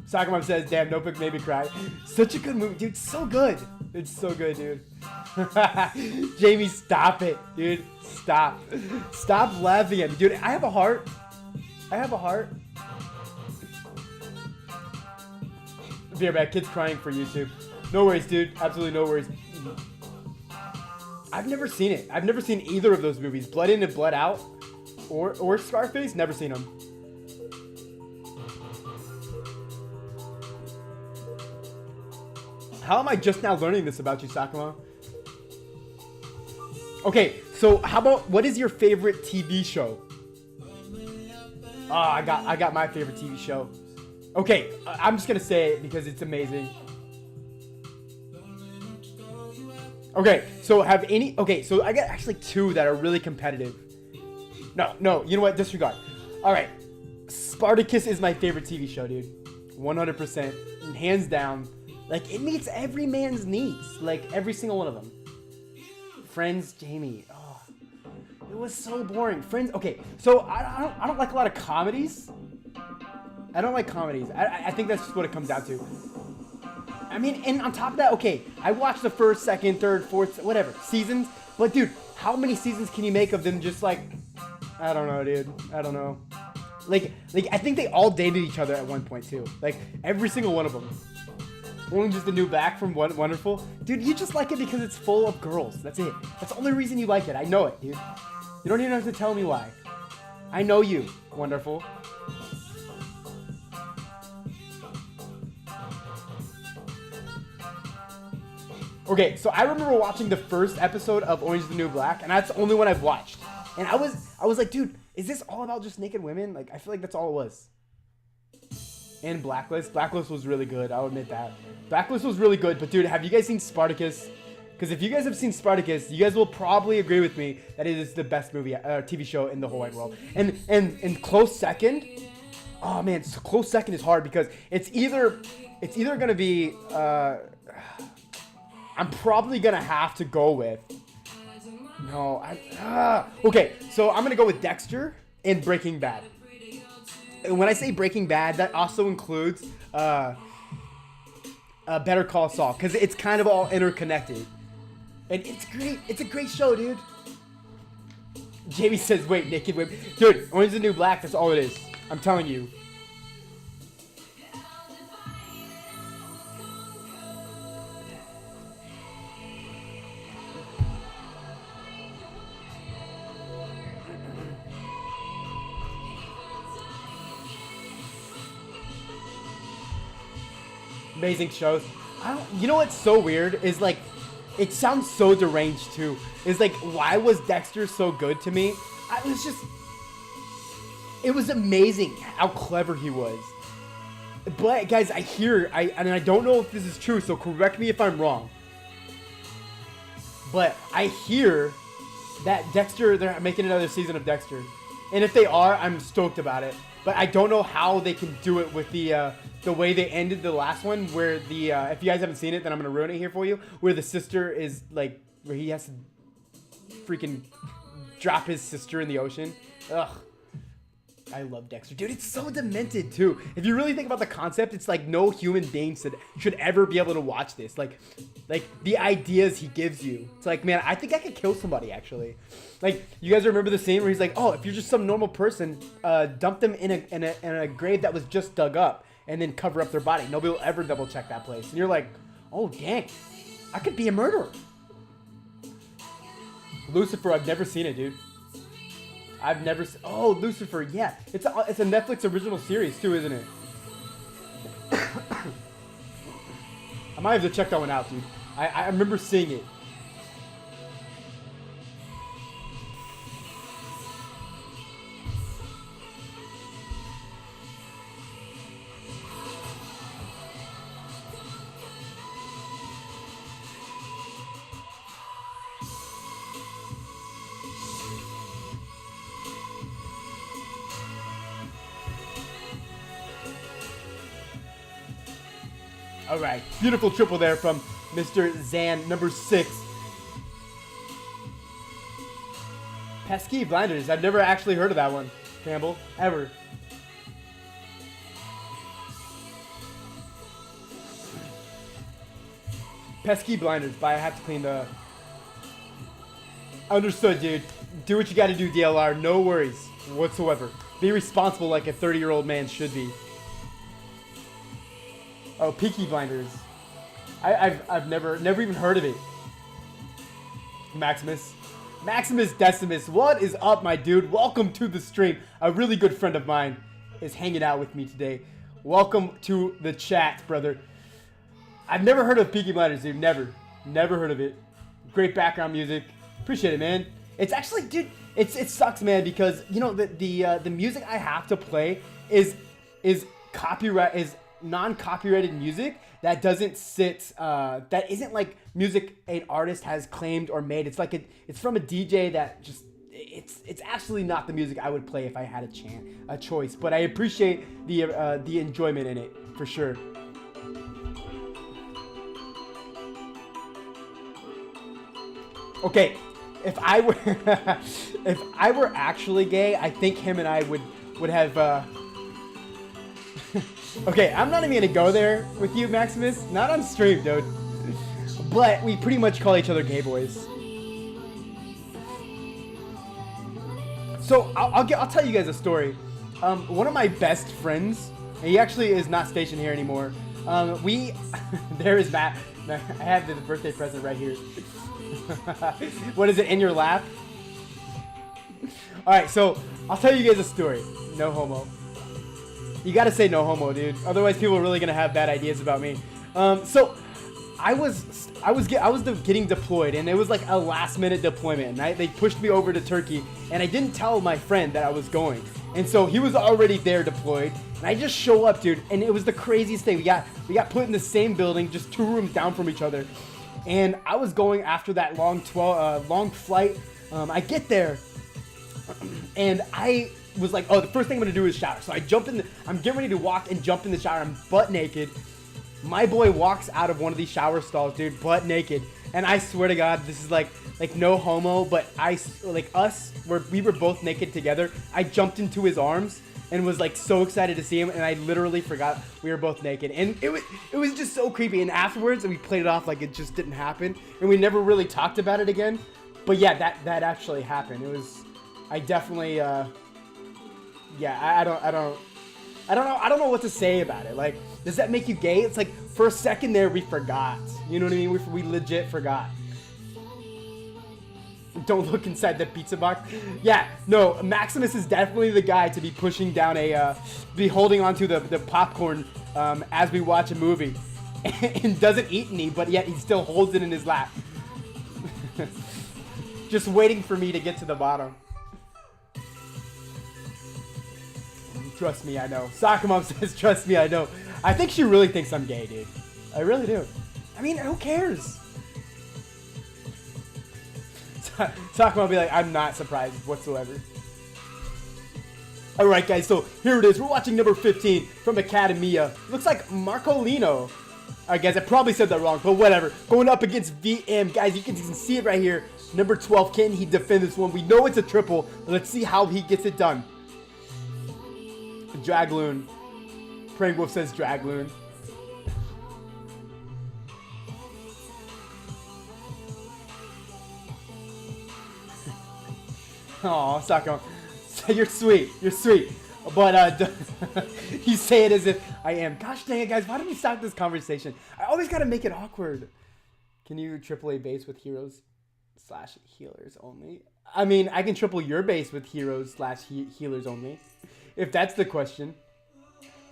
Sakamon says, "Damn, Notebook made me cry." Such a good movie, dude. So good. It's so good, dude. Jamie, stop it, dude. Stop laughing at me, dude. I have a heart. Be right back. Kids crying for YouTube. No worries, dude. Absolutely no worries. I've never seen it. I've never seen either of those movies. Blood In and Blood Out, or Scarface. Never seen them. How am I just now learning this about you, Sakuma? Okay, so how about, what is your favorite TV show? Oh, I got my favorite TV show. Okay, I'm just gonna say it because it's amazing. Okay, so so I got actually two that are really competitive. No, you know what? Disregard. Alright, Spartacus is my favorite TV show, dude. 100%, hands down. Like, it meets every man's needs. Like, every single one of them. Friends, Jamie. Oh, it was so boring. Friends, okay. So, I don't like a lot of comedies. I don't like comedies. I think that's just what it comes down to. I mean, and on top of that, okay, I watched the first, second, third, fourth, whatever, seasons. But, dude, how many seasons can you make of them just like... I don't know, dude. I don't know. Like, I think they all dated each other at one point, too. Like, every single one of them. Orange is the New Black from Wonderful. Dude, you just like it because it's full of girls. That's it. That's the only reason you like it. I know it, dude. You don't even have to tell me why. I know you, Wonderful. Okay, so I remember watching the first episode of Orange is the New Black, and that's the only one I've watched. And I was like, dude, is this all about just naked women? Like, I feel like that's all it was. And Blacklist was really good. I'll admit that. Blacklist was really good. But dude, have you guys seen Spartacus? Because if you guys have seen Spartacus, you guys will probably agree with me that it is the best movie, TV show in the whole wide world. And close second, oh man, close second is hard because it's either gonna be. I'm probably gonna have to go with. No, okay. So I'm gonna go with Dexter and Breaking Bad. And when I say Breaking Bad, that also includes Better Call Saul, because it's kind of all interconnected. And it's great. It's a great show, dude. Jamie says, wait, naked women. Dude, Orange is the New Black, that's all it is. I'm telling you. Amazing shows. You know what's so weird is like, it sounds so deranged too. Is like, why was Dexter so good to me? It was amazing how clever he was. But guys, and I don't know if this is true, so correct me if I'm wrong. But I hear that Dexter, they're making another season of Dexter. And if they are, I'm stoked about it. But I don't know how they can do it with the way they ended the last one, where if you guys haven't seen it, then I'm gonna ruin it here for you. Where the sister is like, where he has to freaking drop his sister in the ocean. Ugh. I love Dexter. Dude, it's so demented too. If you really think about the concept, it's like no human being should ever be able to watch this. Like the ideas he gives you. It's like, man, I think I could kill somebody actually. Like, you guys remember the scene where he's like, oh, if you're just some normal person, dump them in a grave that was just dug up and then cover up their body. Nobody will ever double check that place. And you're like, oh, dang, I could be a murderer. Lucifer, I've never seen it, dude. I've never seen... Oh, Lucifer, yeah. It's a Netflix original series, too, isn't it? I might have to check that one out, dude. I remember seeing it. All right, beautiful triple there from Mr. Zan, number 6. Pesky Blinders. I've never actually heard of that one, Campbell, ever. Pesky Blinders, but I have to clean the... Understood, dude. Do what you gotta do, DLR. No worries whatsoever. Be responsible like a 30-year-old man should be. Oh, Peaky Blinders. I've never even heard of it. Maximus Decimus, what is up, my dude? Welcome to the stream. A really good friend of mine is hanging out with me today. Welcome to the chat, brother. I've never heard of Peaky Blinders, dude. Never heard of it. Great background music. Appreciate it, man. It's actually, dude, it sucks, man, because you know the music I have to play is non-copyrighted music that doesn't sit that isn't like music an artist has claimed or made. It's like it's from a DJ that just it's absolutely not the music I would play if I had a choice. But I appreciate the enjoyment in it for sure. Okay, if I were actually gay, I think him and I would have. Okay, I'm not even gonna go there with you, Maximus. Not on stream, dude. But we pretty much call each other gay boys. So I'll tell you guys a story. One of my best friends, and he actually is not stationed here anymore. There is Matt. I have the birthday present right here. What is it, in your lap? All right, so I'll tell you guys a story. No homo. You gotta say no homo, dude. Otherwise, people are really gonna have bad ideas about me. So I was getting deployed, and it was like a last-minute deployment. Right? They pushed me over to Turkey, and I didn't tell my friend that I was going. And so he was already there deployed, and I just show up, dude, and it was the craziest thing. We got put in the same building, just 2 rooms down from each other, and I was going after that long flight. I get there, and I was like, oh, the first thing I'm gonna do is shower. So I jump in. I'm getting ready to walk and jump in the shower. I'm butt naked. My boy walks out of one of these shower stalls, dude, butt naked, and I swear to God, this is like no homo, but we were both naked together. I jumped into his arms and was like so excited to see him, and I literally forgot we were both naked, and it was just so creepy. And afterwards, we played it off like it just didn't happen, and we never really talked about it again. But yeah, that actually happened. I definitely, yeah, I don't know what to say about it. Like, does that make you gay? It's like, for a second there, we forgot. You know what I mean? We legit forgot. Don't look inside the pizza box. Yeah, no, Maximus is definitely the guy to be pushing down be holding onto the popcorn as we watch a movie. And doesn't eat any, but yet he still holds it in his lap. Just waiting for me to get to the bottom. Trust me, I know. Soccer Mom says, trust me, I know. I think she really thinks I'm gay, dude. I really do. I mean, who cares? Soccer Mom will be like, I'm not surprised whatsoever. Alright, guys, so here it is. We're watching number 15 from Academia. Looks like Marcolino. Alright, guys, I probably said that wrong, but whatever. Going up against VM. Guys, you can see it right here. Number 12, can he defend this one? We know it's a triple. Let's see how he gets it done. Dragloon. Praying Wolf says Dragloon. Aw, Sako. You're sweet. You're sweet. But you say it as if I am. Gosh dang it, guys. Why don't we stop this conversation? I always gotta make it awkward. Can you AAA base with heroes/healers only? I mean, I can triple your base with heroes/healers only. If that's the question.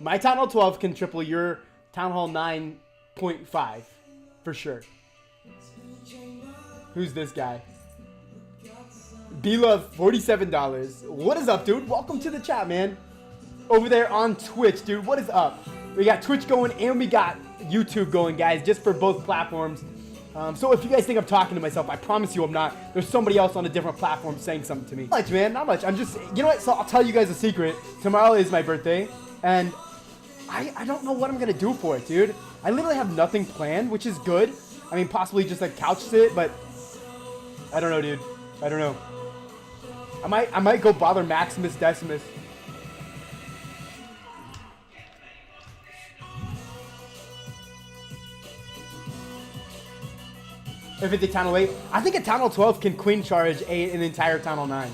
My Town Hall 12 can triple your Town Hall 9.5. For sure. Who's this guy? B-Love, $47. What is up, dude? Welcome to the chat, man. Over there on Twitch, dude. What is up? We got Twitch going and we got YouTube going, guys, just for both platforms. So if you guys think I'm talking to myself, I promise you I'm not. There's somebody else on a different platform saying something to me. Not much, man. Not much. I'm just, you know what? So I'll tell you guys a secret. Tomorrow is my birthday, and I don't know what I'm going to do for it, dude. I literally have nothing planned, which is good. I mean, possibly just like couch sit, but I don't know, dude. I don't know. I might go bother Maximus Decimus. If it's a Town Hall 8, I think a Town Hall 12 can queen charge an entire Town Hall 9.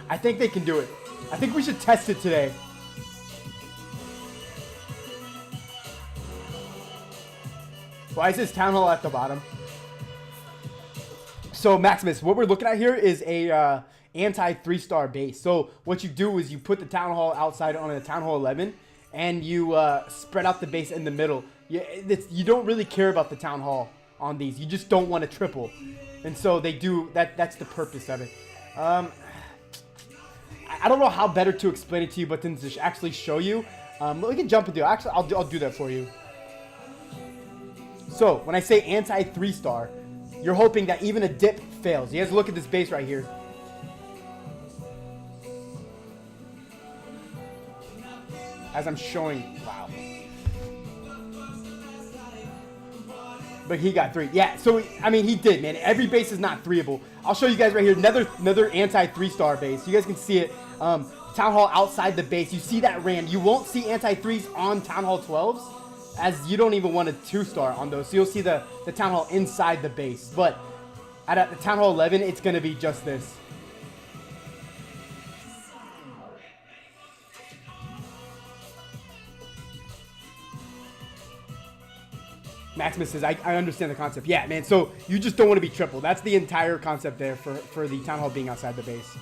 I think they can do it. I think we should test it today. Why is this Town Hall at the bottom? So Maximus, what we're looking at here is a anti 3-star base. So what you do is you put the Town Hall outside on a Town Hall 11, and you spread out the base in the middle. You don't really care about the Town Hall on these. You just don't want to triple, and so they do that. That's the purpose of it. I don't know how better to explain it to you, but then to actually show you, we can jump into it. Actually, I'll do that for you. So when I say anti 3-star, you're hoping that even a dip fails. You guys look at this base right here. As I'm showing, wow. But he got 3. Yeah, so, I mean, he did, man. Every base is not 3-able. I'll show you guys right here another anti-3-star base. You guys can see it. Town Hall outside the base. You see that RAM. You won't see anti-3s on Town Hall 12s, as you don't even want a 2-star on those. So you'll see the Town Hall inside the base. But at the Town Hall 11, it's going to be just this. Maximus says, I understand the concept. Yeah, man, so you just don't want to be triple. That's the entire concept there for the Town Hall being outside the base.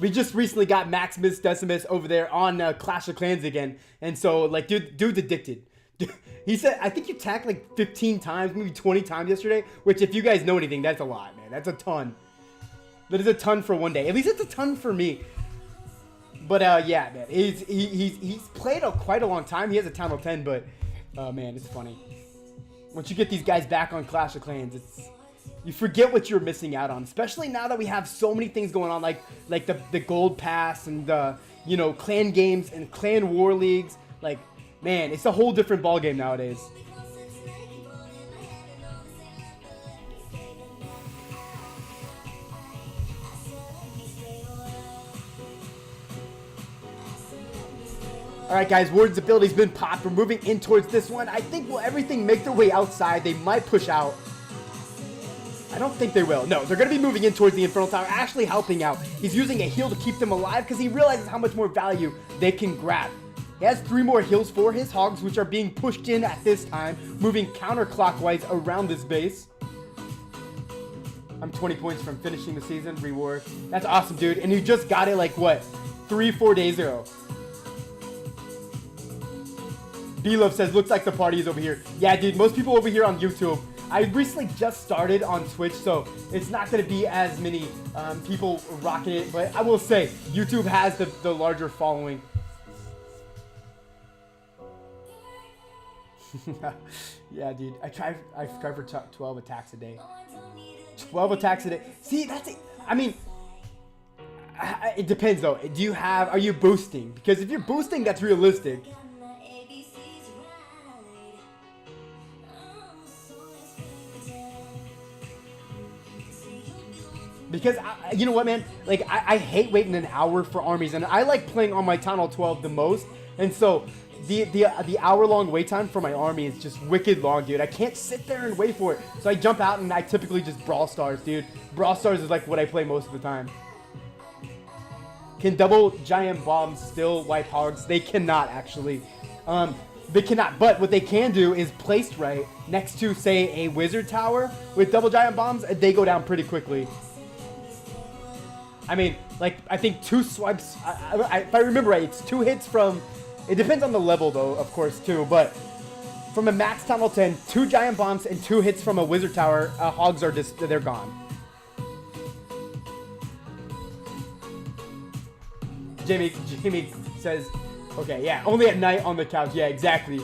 We just recently got Maximus Decimus over there on Clash of Clans again. And so, like, dude's addicted. He said, I think you tacked like 15 times, maybe 20 times yesterday, which if you guys know anything, that's a lot, man. That's a ton. That is a ton for one day. At least it's a ton for me. But yeah, man, he's played quite a long time. He has a Town Hall 10, but man, it's funny. Once you get these guys back on Clash of Clans, you forget what you're missing out on. Especially now that we have so many things going on, like the Gold Pass and the clan games and clan war leagues. Like, man, it's a whole different ballgame nowadays. All right, guys, Warden's ability's been popped. We're moving in towards this one. I think will everything make their way outside. They might push out. I don't think they will. No, they're going to be moving in towards the Infernal Tower, actually helping out. He's using a heal to keep them alive because he realizes how much more value they can grab. He has 3 more heals for his hogs, which are being pushed in at this time, moving counterclockwise around this base. I'm 20 points from finishing the season. Reward. That's awesome, dude. And you just got it like, what, 3-4 days ago. B-Love says, looks like the party is over here. Yeah, dude, most people over here on YouTube. I recently just started on Twitch, so it's not going to be as many people rocking it. But I will say, YouTube has the larger following. Yeah, dude, I try for 12 attacks a day. 12 attacks a day. See, that's it. I mean, it depends, though. Are you boosting? Because if you're boosting, that's realistic. Because, you know what, man? Like, I hate waiting an hour for armies. And I like playing on my Town Hall 12 the most. And so, the hour-long wait time for my army is just wicked long, dude. I can't sit there and wait for it. So I jump out and I typically just Brawl Stars, dude. Brawl Stars is like what I play most of the time. Can double giant bombs still wipe hogs? They cannot, actually. They cannot, but what they can do is placed right next to, say, a wizard tower with double giant bombs, they go down pretty quickly. I mean, like, I think 2 swipes, if I remember right, it's 2 hits from, it depends on the level though, of course, too, but from a max Town Hall 10, 2 giant bombs and 2 hits from a wizard tower, hogs are just, they're gone. Jamie says, okay, yeah, only at night on the couch, yeah, exactly.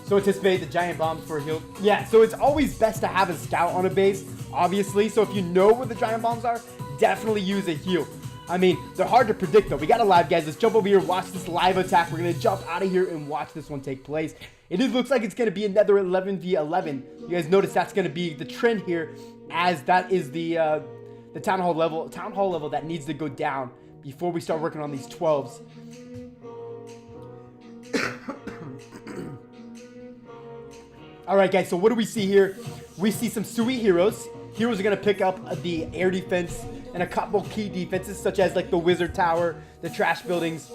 So anticipate the giant bombs for a heal. Yeah, so it's always best to have a scout on a base, obviously. So if you know where the giant bombs are, definitely use a heal. I mean, they're hard to predict though. We got a live, guys. Let's jump over here, watch this live attack. We're gonna jump out of here and watch this one take place. Looks like it's gonna be another 11v11. You guys notice that's gonna be the trend here, as that is the town hall level that needs to go down before we start working on these 12s. Alright, guys, so what do we see here? We see some Sui heroes. Heroes are going to pick up the air defense and a couple key defenses, such as like the wizard tower, the trash buildings.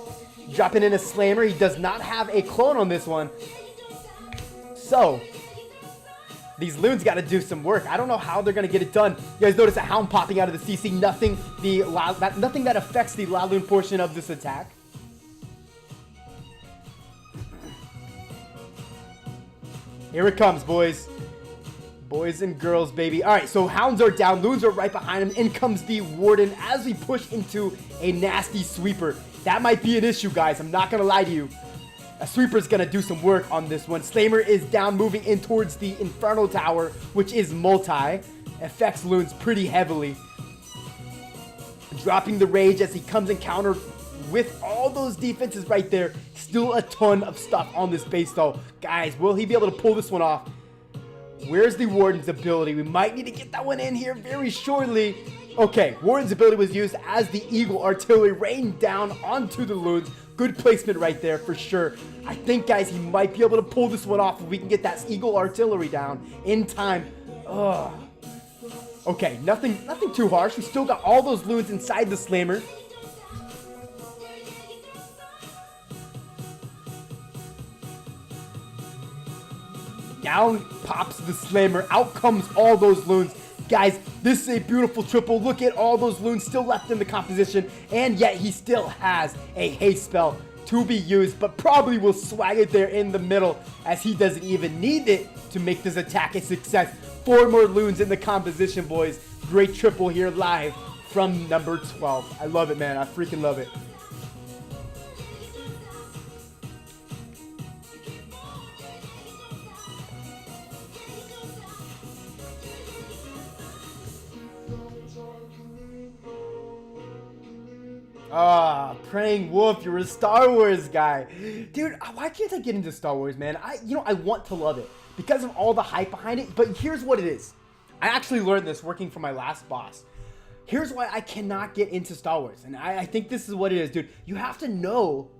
Dropping in a slammer. He does not have a clone on this one. So, these loons got to do some work. I don't know how they're going to get it done. You guys notice a hound popping out of the CC. Nothing that affects the La Loon portion of this attack. Here it comes, boys. Boys and girls, baby. All right, so hounds are down. Loons are right behind him. In comes the warden as we push into a nasty sweeper. That might be an issue, guys. I'm not going to lie to you. A sweeper's going to do some work on this one. Slammer is down, moving in towards the Infernal Tower, which is multi. Affects loons pretty heavily. Dropping the rage as he comes in counter with all those defenses right there. Still a ton of stuff on this base though. Guys, will he be able to pull this one off? Where's the warden's ability? We might need to get that one in here very shortly. Okay, warden's ability was used as the eagle artillery rained down onto the loons. Good placement right there for sure. I think, guys, he might be able to pull this one off if we can get that eagle artillery down in time. Ugh. Okay, nothing too harsh. We still got all those loons inside the slammer. Down pops the slammer. Out comes all those loons. Guys, this is a beautiful triple. Look at all those loons still left in the composition, and yet he still has a haste spell to be used, but probably will swag it there in the middle as he doesn't even need it to make this attack a success. 4 more loons in the composition, boys. Great triple here live from number 12. I love it, man. I freaking love it. Ah, Praying Wolf, you're a Star Wars guy. Dude, why can't I get into Star Wars, man? I want to love it because of all the hype behind it, but here's what it is. I actually learned this working for my last boss. Here's why I cannot get into Star Wars, and I think this is what it is, dude. You have to know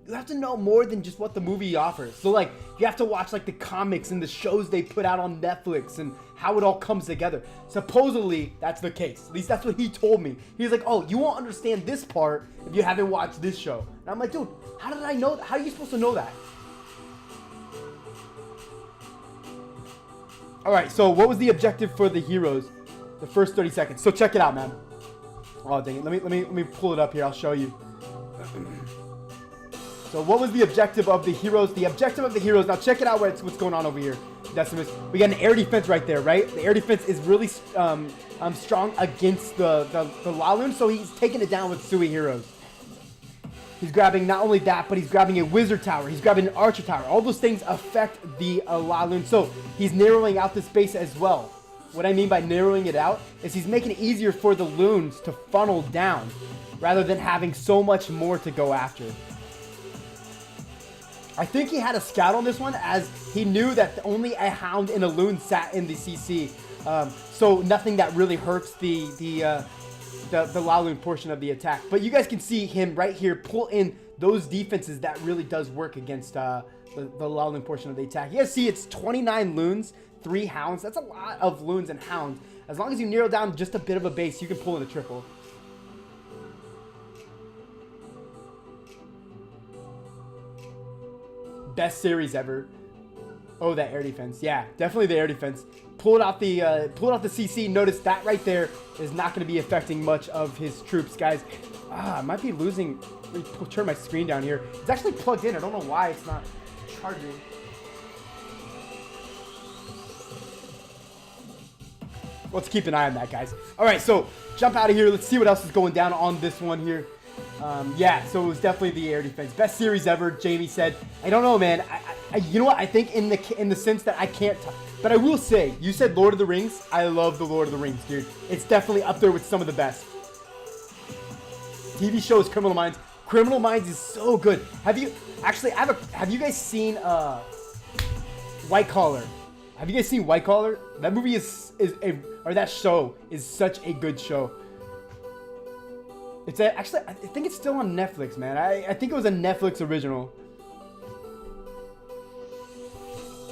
more than just what the movie offers. So, like, you have to watch, like, the comics and the shows they put out on Netflix and how it all comes together. Supposedly, that's the case. At least that's what he told me. He's like, oh, you won't understand this part if you haven't watched this show. And I'm like, dude, how did I know that? How are you supposed to know that? All right, so what was the objective for the heroes? The first 30 seconds. So check it out, man. Oh, dang it. Let me pull it up here. I'll show you. So what was the objective of the heroes? The objective of the heroes, now check it out what's going on over here, Decimus. We got an air defense right there, right? The air defense is really strong against the Laloon, so he's taking it down with Sui heroes. He's grabbing not only that, but he's grabbing a wizard tower. He's grabbing an archer tower. All those things affect the Laloon, so he's narrowing out the space as well. What I mean by narrowing it out is he's making it easier for the loons to funnel down rather than having so much more to go after. I think he had a scout on this one as he knew that only a hound and a loon sat in the CC. So nothing that really hurts the Laloon portion of the attack. But you guys can see him right here pull in those defenses that really does work against the Laloon portion of the attack. You guys see it's 29 loons, 3 hounds. That's a lot of loons and hounds. As long as you narrow down just a bit of a base, you can pull in a triple. Best series ever. Oh, that air defense. Yeah, definitely the air defense. Pulled out the CC. Notice that right there is not going to be affecting much of his troops, guys. I might be losing. Let me turn my screen down here. It's actually plugged in. I don't know why it's not charging. Let's keep an eye on that, guys. All right, so jump out of here. Let's see what else is going down on this one here. Yeah, so it was definitely the air defense. Best series ever, Jamie said. I don't know, man. You know what? I think in the sense that I can't, but I will say, you said Lord of the Rings. I love the Lord of the Rings, dude. It's definitely up there with some of the best. TV shows Criminal Minds. Criminal Minds is so good. Have you guys seen White Collar? Have you guys seen White Collar? That movie that show is such a good show. It's actually, I think it's still on Netflix, man. I think it was a Netflix original.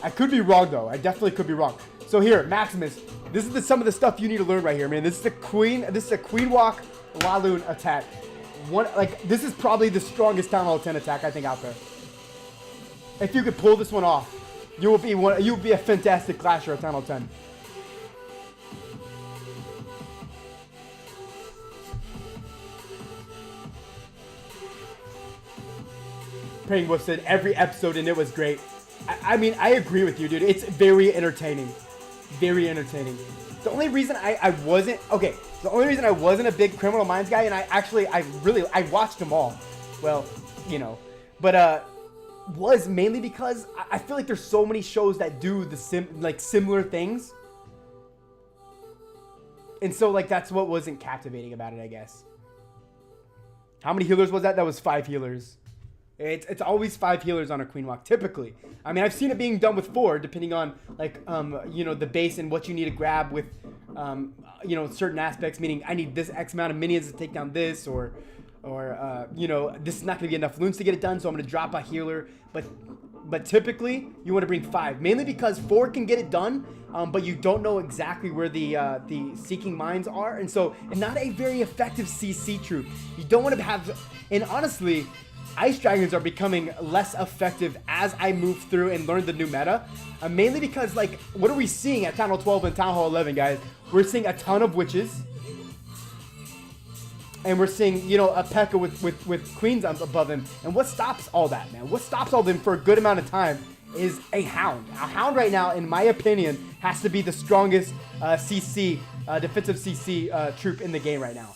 I could be wrong, though. I definitely could be wrong. So here, Maximus. This is some of the stuff you need to learn right here, man. This is a Queen Walk Laloon attack. This is probably the strongest Town Hall 10 attack I think out there. If you could pull this one off, you will be a fantastic clasher at Town Hall 10. Praying Wolf said every episode and it was great. I mean, I agree with you, dude. It's very entertaining. Very entertaining. The only reason I wasn't a big Criminal Minds guy, and I watched them all. Well, you know, but was mainly because I feel like there's so many shows that do the similar things. And so that's what wasn't captivating about it, I guess. How many healers was that? That was 5 healers. It's always 5 healers on a Queen Walk, typically. I mean, I've seen it being done with 4, depending on, the base and what you need to grab with, certain aspects, meaning I need this X amount of minions to take down this, or this is not going to be enough loons to get it done, so I'm going to drop a healer. But typically, you want to bring 5, mainly because 4 can get it done, but you don't know exactly where the Seeking Minds are, and so not a very effective CC troop. You don't want to have, and honestly, Ice Dragons are becoming less effective as I move through and learn the new meta. Mainly because, like, what are we seeing at Town Hall 12 and Town Hall 11, guys? We're seeing a ton of witches. And we're seeing, you know, a P.E.K.K.A with queens above him. And what stops all that, man? What stops all them for a good amount of time is a Hound. A Hound right now, in my opinion, has to be the strongest CC, defensive CC troop in the game right now.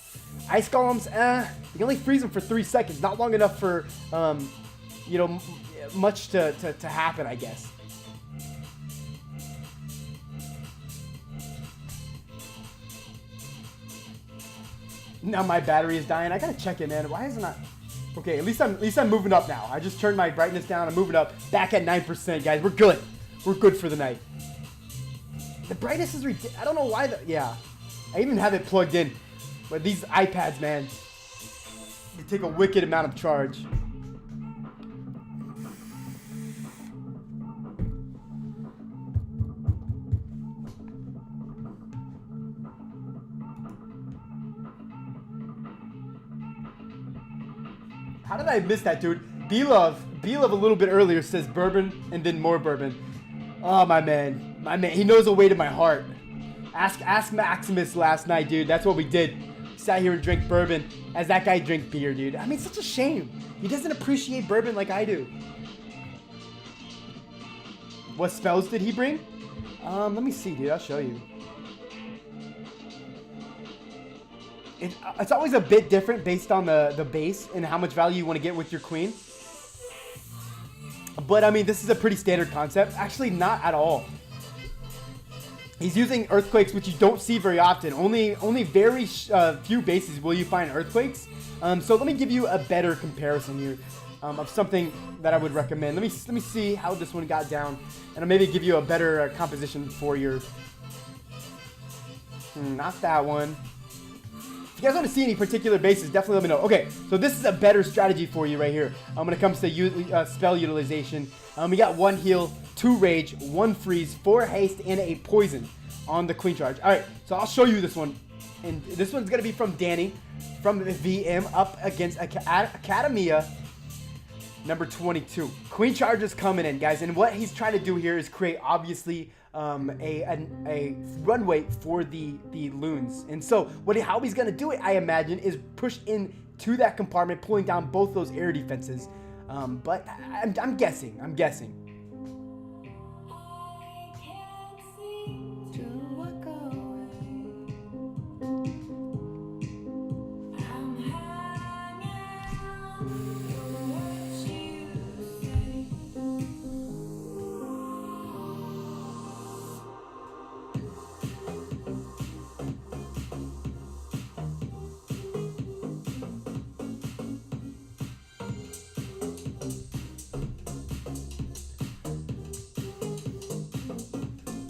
Ice Golems, you can only freeze them for 3 seconds. Not long enough for, you know, much to happen, I guess. Now my battery is dying. I gotta check it, man. Why is it not? Okay, at least I'm moving up now. I just turned my brightness down. I'm moving up. Back at 9%, guys. We're good. We're good for the night. The brightness is ridiculous. I don't know why. Yeah, I even have it plugged in. But these iPads, man, they take a wicked amount of charge. How did I miss that, dude? B-Love a little bit earlier says bourbon and then more bourbon. Oh, my man. My man, he knows the way to my heart. Ask Maximus last night, dude. That's what we did. Sat here and drank bourbon as that guy drank beer, dude. I mean, it's such a shame. He doesn't appreciate bourbon like I do. What spells did he bring? Let me see, dude. I'll show you. It's always a bit different based on the base and how much value you want to get with your queen. But, I mean, this is a pretty standard concept. Actually, not at all. He's using earthquakes, which you don't see very often. Only very few bases will you find earthquakes. So let me give you a better comparison here of something that I would recommend. Let me see how this one got down, and I'll maybe give you a better composition for your. Not that one. If you guys want to see any particular bases, definitely let me know. Okay, so this is a better strategy for you right here. When it comes to spell utilization, we got 1 heal, 2 rage, 1 freeze, 4 haste, and a poison on the queen charge. All right, so I'll show you this one, and this one's gonna be from Danny, from the VM up against Academia number 22. Queen charge is coming in, guys, and what he's trying to do here is create obviously a runway for the loons. And so how he's gonna do it, I imagine, is push into that compartment, pulling down both those air defenses. But I'm guessing.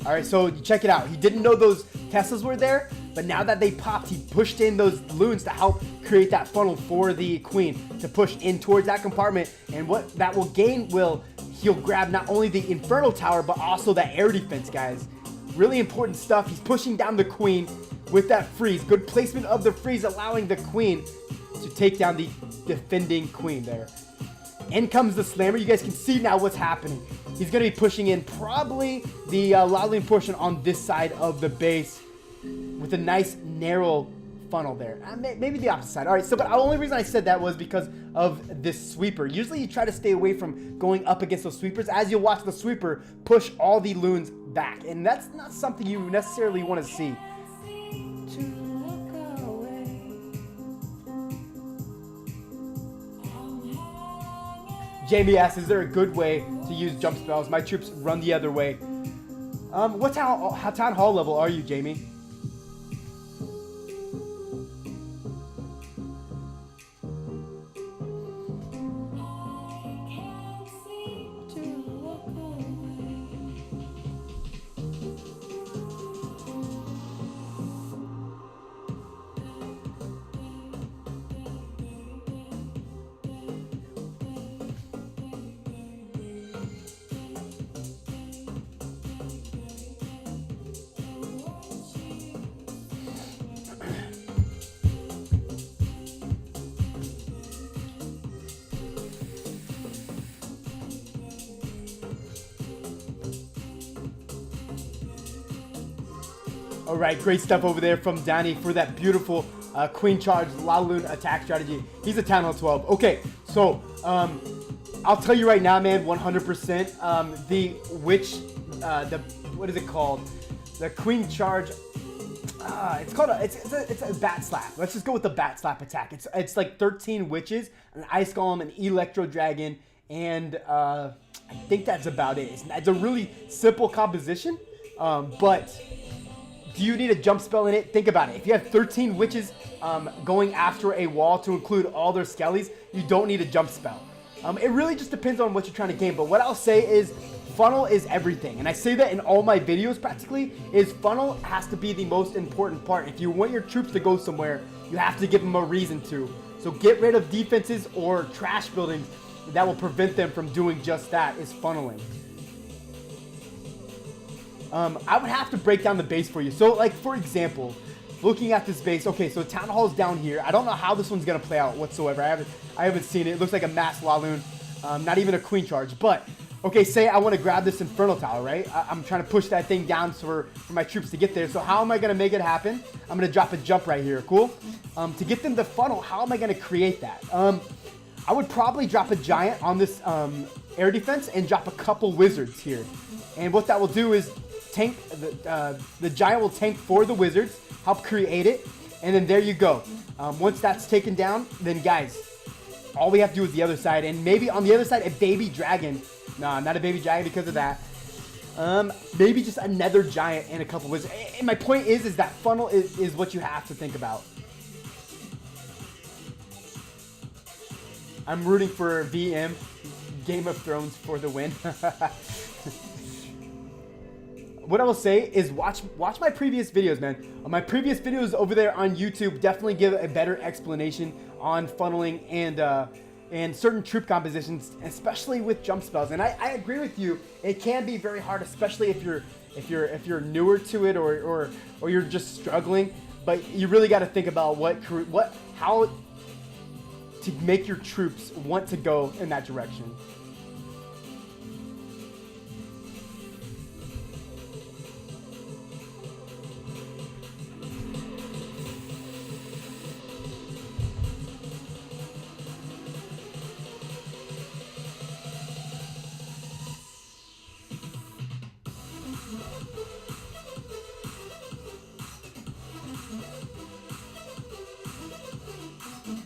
All right, so check it out. He didn't know those Teslas were there, but now that they popped, he pushed in those loons to help create that funnel for the queen to push in towards that compartment. And what that will gain he'll grab not only the Infernal Tower, but also that air defense, guys. Really important stuff. He's pushing down the queen with that freeze. Good placement of the freeze, allowing the queen to take down the defending queen there. In comes the slammer. You guys can see now what's happening. He's going to be pushing in probably the Lolling portion on this side of the base with a nice narrow funnel there. Maybe the opposite side. All right, so but the only reason I said that was because of this sweeper. Usually you try to stay away from going up against those sweepers, as you'll watch the sweeper push all the loons back. And that's not something you necessarily want to see. Jamie asks, is there a good way to use jump spells? My troops run the other way. What town hall level are you, Jamie? All right, great stuff over there from Danny for that beautiful Queen Charge Laloon attack strategy. He's a Town Hall 12. Okay, so I'll tell you right now, man, 100%. The witch, what is it called? The Queen Charge. It's called it's a bat slap. Let's just go with the bat slap attack. It's like 13 witches, an ice golem, an electro dragon, and I think that's about it. It's a really simple composition, but do you need a jump spell in it? Think about it. If you have 13 witches going after a wall to include all their skellies, you don't need a jump spell. It really just depends on what you're trying to gain. But what I'll say is funnel is everything. And I say that in all my videos practically, is funnel has to be the most important part. If you want your troops to go somewhere, you have to give them a reason to. So get rid of defenses or trash buildings that will prevent them from doing just that, is funneling. I would have to break down the base for you. So like, for example, looking at this base, okay, so Town Hall's down here. I don't know how this one's gonna play out whatsoever. I haven't seen it. It looks like a mass Laloon, not even a Queen Charge. But okay, say I want to grab this Infernal Tower, right? I'm trying to push that thing down for my troops to get there. So how am I gonna make it happen? I'm gonna drop a jump right here. Cool. To get them to funnel, how am I gonna create that? I would probably drop a giant on this air defense and drop a couple wizards here. And what that will do is tank the giant will tank for the wizards, help create it, and then there you go. Once that's taken down, then guys, all we have to do is the other side, and maybe on the other side a baby dragon. Nah, not a baby dragon because of that. Maybe just another giant and a couple wizards. And my point is that funnel is what you have to think about. I'm rooting for VM, Game of Thrones, for the win. What I will say is watch my previous videos, man. My previous videos over there on YouTube definitely give a better explanation on funneling and certain troop compositions, especially with jump spells. And I agree with you. It can be very hard, especially if you're newer to it or you're just struggling. But you really got to think about how to make your troops want to go in that direction.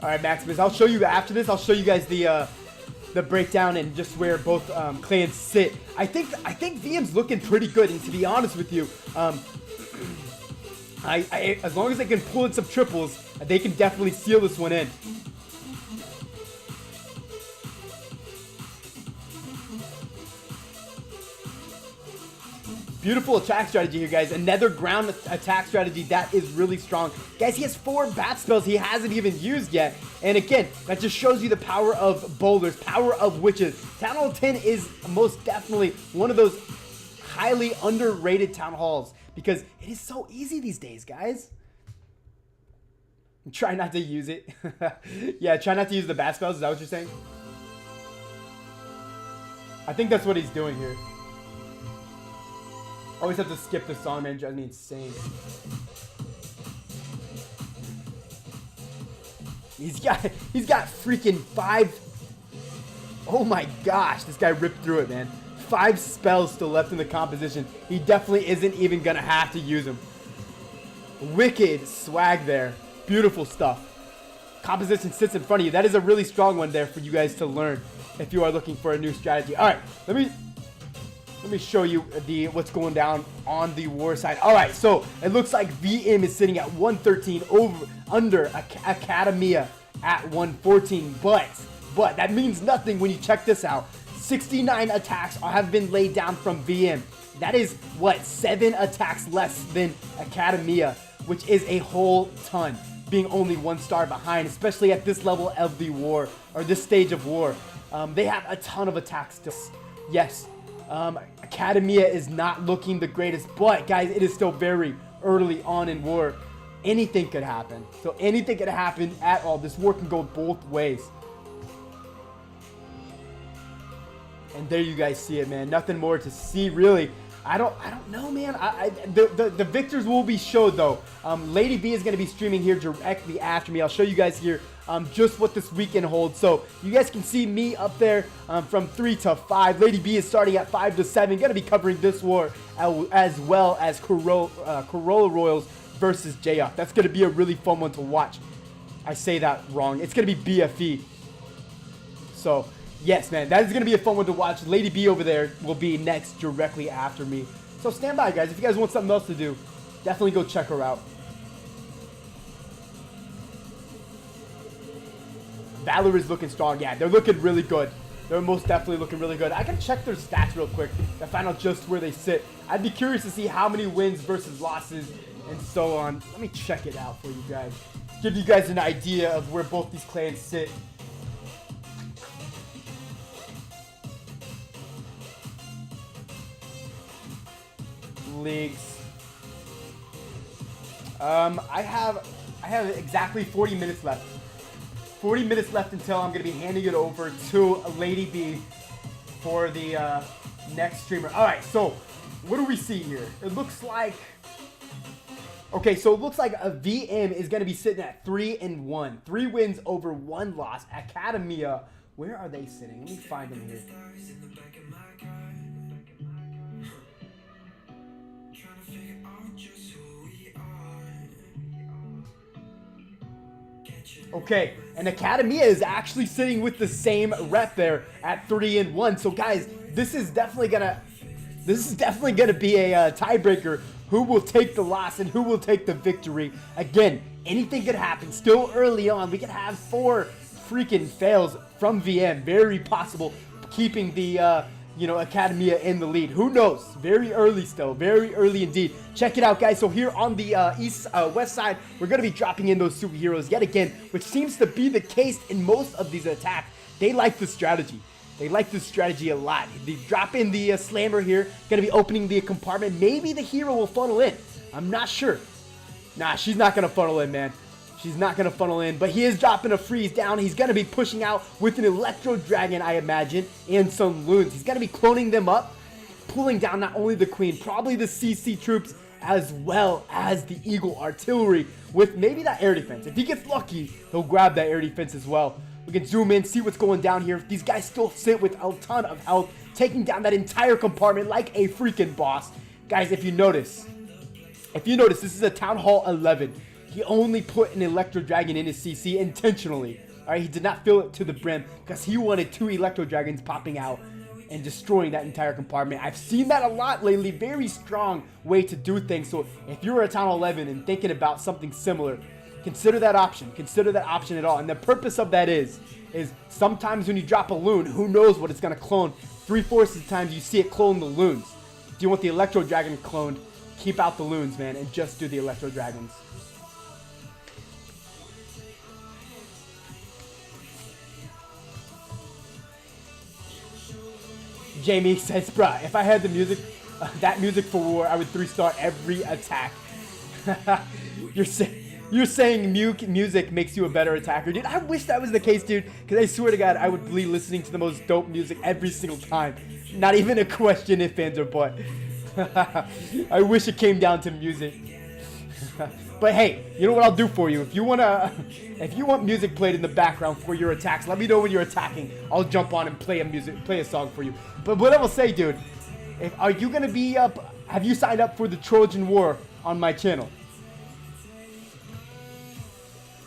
All right, Maximus, I'll show you after this. I'll show you guys the breakdown and just where both clans sit. I think VM's looking pretty good, and to be honest with you, as long as they can pull in some triples, they can definitely seal this one in. Beautiful attack strategy here, guys. Another ground attack strategy that is really strong. Guys, he has 4 bat spells he hasn't even used yet. And again, that just shows you the power of boulders, power of witches. Town Hall 10 is most definitely one of those highly underrated town halls because it is so easy these days, guys. Try not to use it. Yeah, try not to use the bat spells. Is that what you're saying? I think that's what he's doing here. Always have to skip the song, man. It drives me insane. He's got freaking 5. Oh my gosh, this guy ripped through it, man. 5 spells still left in the composition. He definitely isn't even gonna have to use them. Wicked swag there. Beautiful stuff. Composition sits in front of you. That is a really strong one there for you guys to learn if you are looking for a new strategy. All right, let me show you what's going down on the war side. All right, so it looks like VM is sitting at 113 under Academia at 114, but that means nothing when you check this out. 69 attacks have been laid down from VM. That is what, 7 attacks less than Academia, which is a whole ton, being only 1 star behind, especially at this level of the war or this stage of war. They have a ton of attacks still. Yes. Academia is not looking the greatest, but guys, it is still very early on in war. Anything could happen. So anything could happen at all. This war can go both ways. And there you guys see it, man. Nothing more to see, really. I don't know, man. The victors will be showed though. Lady B is gonna be streaming here directly after me. I'll show you guys here just what this weekend holds. So you guys can see me up there from 3 to 5. Lady B is starting at 5 to 7. Gonna be covering this war as well as Corolla Royals versus JF. That's gonna be a really fun one to watch. I say that wrong. It's gonna be BFE. So yes, man, that is going to be a fun one to watch. Lady B over there will be next directly after me. So stand by, guys. If you guys want something else to do, definitely go check her out. Valar is looking strong. Yeah, they're looking really good. They're most definitely looking really good. I can check their stats real quick to find out just where they sit. I'd be curious to see how many wins versus losses and so on. Let me check it out for you guys. Give you guys an idea of where both these clans sit. Leagues. I have exactly 40 minutes left. 40 minutes left until I'm gonna be handing it over to Lady B for the next streamer. All right, so what do we see here? It looks like, okay, so it looks like a VM is gonna be sitting at 3-1, 3 wins over 1 loss. Academia, where are they sitting? Let me find them here. Okay, and Academia is actually sitting with the same rep there at 3-1. So guys, this is definitely gonna be a tiebreaker. Who will take the loss and who will take the victory? Again, anything could happen. Still early on, we could have 4 freaking fails from VM. Very possible, keeping the Academia in the lead. Who knows? Very early still. Very early indeed. Check it out, guys. So here on the west side, we're going to be dropping in those superheroes yet again, which seems to be the case in most of these attacks. They like the strategy. They like this strategy a lot. They drop in the slammer here. Going to be opening the compartment. Maybe the hero will funnel in. I'm not sure. Nah, she's not going to funnel in, man. She's not going to funnel in, but he is dropping a freeze down. He's going to be pushing out with an Electro Dragon, I imagine, and some loons. He's going to be cloning them up, pulling down not only the Queen, probably the CC troops, as well as the Eagle Artillery with maybe that air defense. If he gets lucky, he'll grab that air defense as well. We can zoom in, see what's going down here. These guys still sit with a ton of health, taking down that entire compartment like a freaking boss. Guys, if you notice, this is a Town Hall 11. He only put an Electro Dragon in his CC intentionally. Alright, he did not fill it to the brim because he wanted 2 Electro Dragons popping out and destroying that entire compartment. I've seen that a lot lately. Very strong way to do things. So if you're a Town Hall 11 and thinking about something similar, consider that option. Consider that option at all. And the purpose of that is sometimes when you drop a loon, who knows what it's going to clone. 3/4 of the times you see it clone the loons. If you want the Electro Dragon cloned, keep out the loons, man, and just do the Electro Dragons. Jamie says, bruh, if I had the music, that music for war, I would 3-star every attack. You're saying music makes you a better attacker, dude. I wish that was the case, dude, because I swear to God, I would be listening to the most dope music every single time. Not even a question if fans or but. I wish it came down to music. But hey, you know what I'll do for you? If you want music played in the background for your attacks, let me know when you're attacking. I'll jump on and play a song for you. But what I will say, dude, are you gonna be up? Have you signed up for the Trojan War on my channel?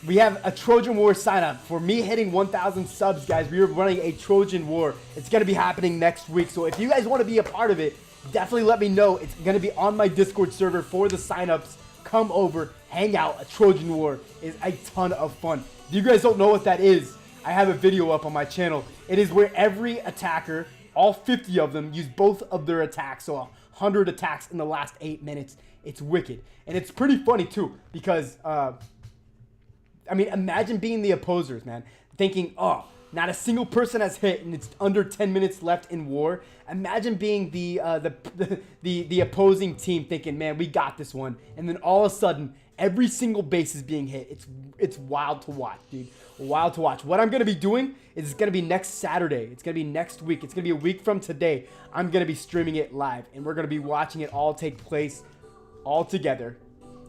We have a Trojan War sign up for me hitting 1,000 subs, guys. We are running a Trojan War. It's gonna be happening next week. So if you guys want to be a part of it, definitely let me know. It's gonna be on my Discord server for the signups. Come over, hang out. A Trojan War is a ton of fun. If you guys don't know what that is, I have a video up on my channel. It is where every attacker, all 50 of them, use both of their attacks. So 100 attacks in the last 8 minutes. It's wicked. And it's pretty funny too, because, I mean, imagine being the opposers, man. Thinking, oh, not a single person has hit and it's under 10 minutes left in war. Imagine being the opposing team thinking, man, we got this one. And then all of a sudden, Every single base is being hit. It's wild to watch, dude. Wild to watch. What I'm going to be doing is it's going to be next Saturday. It's going to be next week. It's going to be a week from today. I'm going to be streaming it live, and we're going to be watching it all take place all together.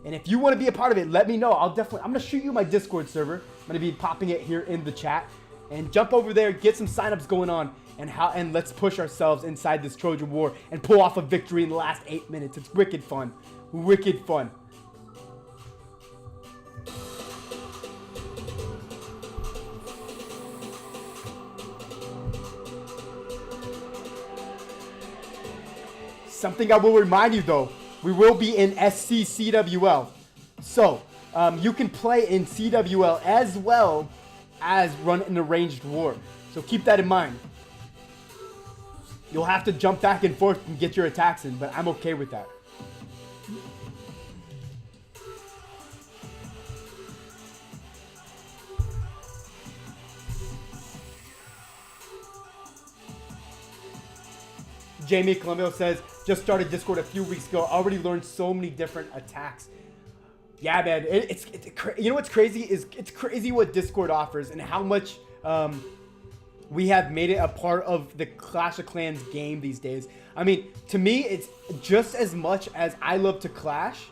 And if you want to be a part of it, let me know. I'm going to shoot you my Discord server. I'm going to be popping it here in the chat. And jump over there, get some signups going on, and let's push ourselves inside this Trojan War and pull off a victory in the last 8 minutes. It's wicked fun. Wicked fun. Something I will remind you though, we will be in SC CWL. So, you can play in CWL as well as run an arranged war. So keep that in mind. You'll have to jump back and forth and get your attacks in, but I'm okay with that. Jamie Columbio says, just started Discord a few weeks ago. Already learned so many different attacks. Yeah, man. You know what's crazy is it's crazy what Discord offers and how much we have made it a part of the Clash of Clans game these days. I mean, to me, it's just as much as I love to clash.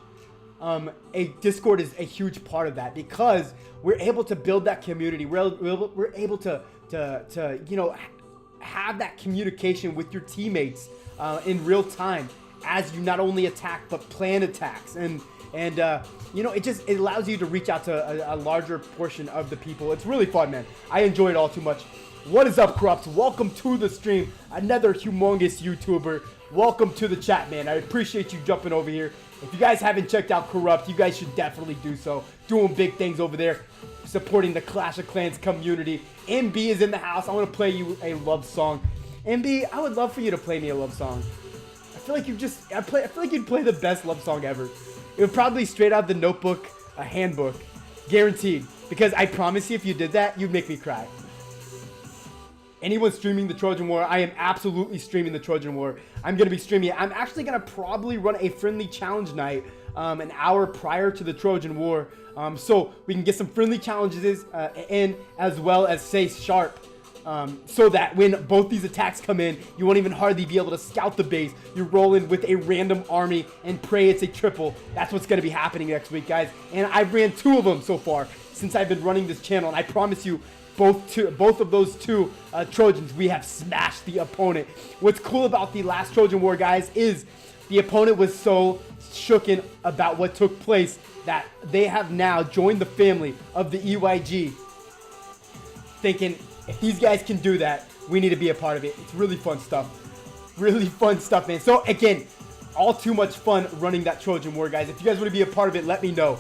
A Discord is a huge part of that because we're able to build that community. We're able to you know, have that communication with your teammates in real time as you not only attack but plan attacks, and you know, it allows you to reach out to a larger portion of the people. It's really fun, man. I enjoy it all too much. What is up, Corrupt? Welcome to the stream. Another humongous YouTuber. Welcome to the chat, man. I appreciate you jumping over here. If you guys haven't checked out Corrupt, you guys should definitely do so. Doing big things over there, supporting the Clash of Clans community. MB is in the house. I want to play you a love song. MB, I would love for you to play me a love song. I feel like I feel like you'd play the best love song ever. It would probably straight out the Notebook, a handbook, guaranteed. Because I promise you, if you did that, you'd make me cry. Anyone streaming the Trojan War, I am absolutely streaming the Trojan War. I'm going to be streaming it. I'm actually going to probably run a friendly challenge night an hour prior to the Trojan War. So we can get some friendly challenges in, as well as stay sharp. So that when both these attacks come in, you won't even hardly be able to scout the base. You roll in with a random army and pray it's a triple. That's what's going to be happening next week, guys. And I've ran 2 of them so far since I've been running this channel. And I promise you, both of those two Trojans, we have smashed the opponent. What's cool about the last Trojan War, guys, is the opponent was so shooken about what took place that they have now joined the family of the EYG, thinking, if these guys can do that, we need to be a part of it. It's really fun stuff. Really fun stuff, man. So, again, all too much fun running that Trojan War, guys. If you guys want to be a part of it, let me know.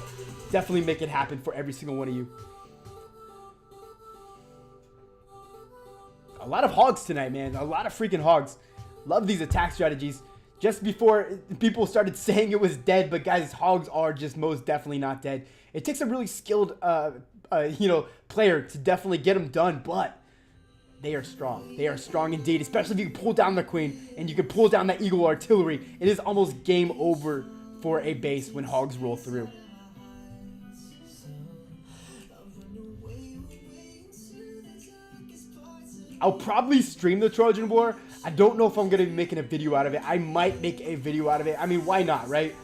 Definitely make it happen for every single one of you. A lot of hogs tonight, man. A lot of freaking hogs. Love these attack strategies. Just before people started saying it was dead, but guys, hogs are just most definitely not dead. It takes a really skilled, you know, player to definitely get them done, but they are strong. They are strong indeed, especially if you can pull down the queen and you can pull down that eagle artillery. It is almost game over for a base when hogs roll through. I'll probably stream the Trojan War. I don't know if I'm going to be making a video out of it. I might make a video out of it. I mean, why not, right?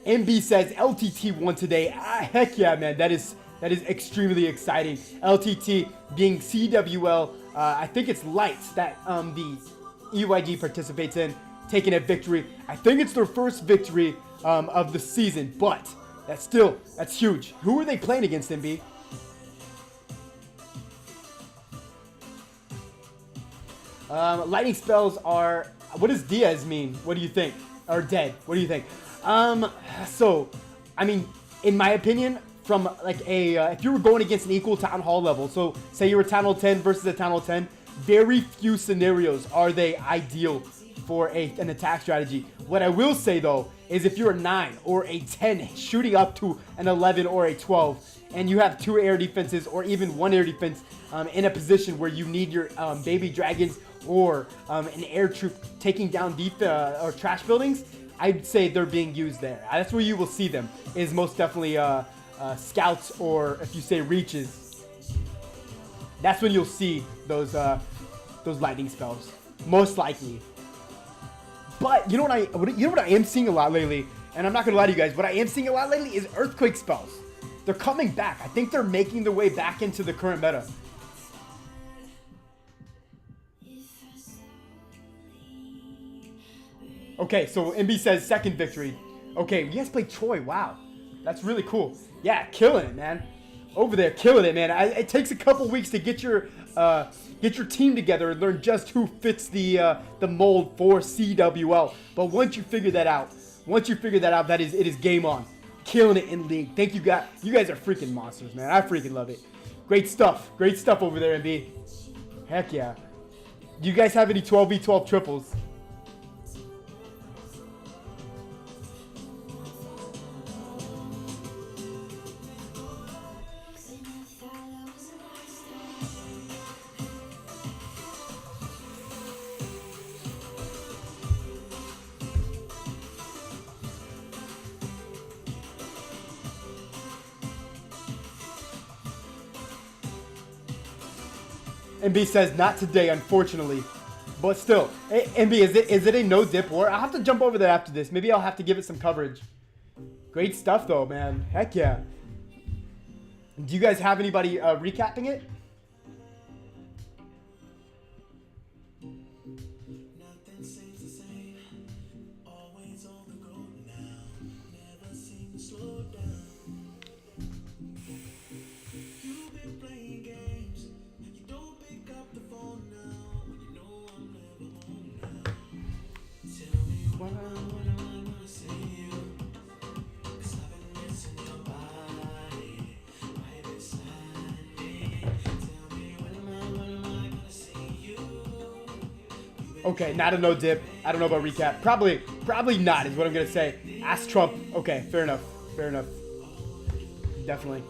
MB says LTT won today. Heck yeah, man. That is extremely exciting. LTT being CWL, I think it's Lights that the EYG participates in, taking a victory. I think it's their first victory of the season, but that's huge. Who are they playing against, MB? Lightning spells are, what does Diaz mean? What do you think? Or dead, what do you think? So, I mean, in my opinion, from like if you were going against an equal Town Hall level, so say you were Town Hall 10 versus a Town Hall 10, very few scenarios are they ideal for an attack strategy. What I will say though, is if you're a 9 or a 10 shooting up to an 11 or a 12, and you have 2 air defenses or even 1 air defense in a position where you need your baby dragons or an air troop taking down or trash buildings, I'd say they're being used there. That's where you will see them, is most definitely scouts, or if you say reaches. That's when you'll see those lightning spells, most likely. But you know what I am seeing a lot lately, and I'm not gonna lie to you guys, what I am seeing a lot lately is earthquake spells. They're coming back. I think they're making their way back into the current meta. Okay, so MB says second victory. Okay, you guys played Troy. Wow, that's really cool. Yeah, killing it, man. Over there, killing it, man. It takes a couple weeks to get your team together and learn just who fits the mold for CWL. But once you figure that out, it is game on. Killing it in league. Thank you guys. You guys are freaking monsters, man. I freaking love it. Great stuff over there, MB. Heck yeah. Do you guys have any 12v12 triples? MB says, not today, unfortunately. But still, hey, MB, is it a no dip war? I'll have to jump over there after this. Maybe I'll have to give it some coverage. Great stuff, though, man. Heck yeah. Do you guys have anybody recapping it? Okay, not a no dip. I don't know about recap. Probably not is what I'm gonna say. Ask Trump. Okay, fair enough. Definitely.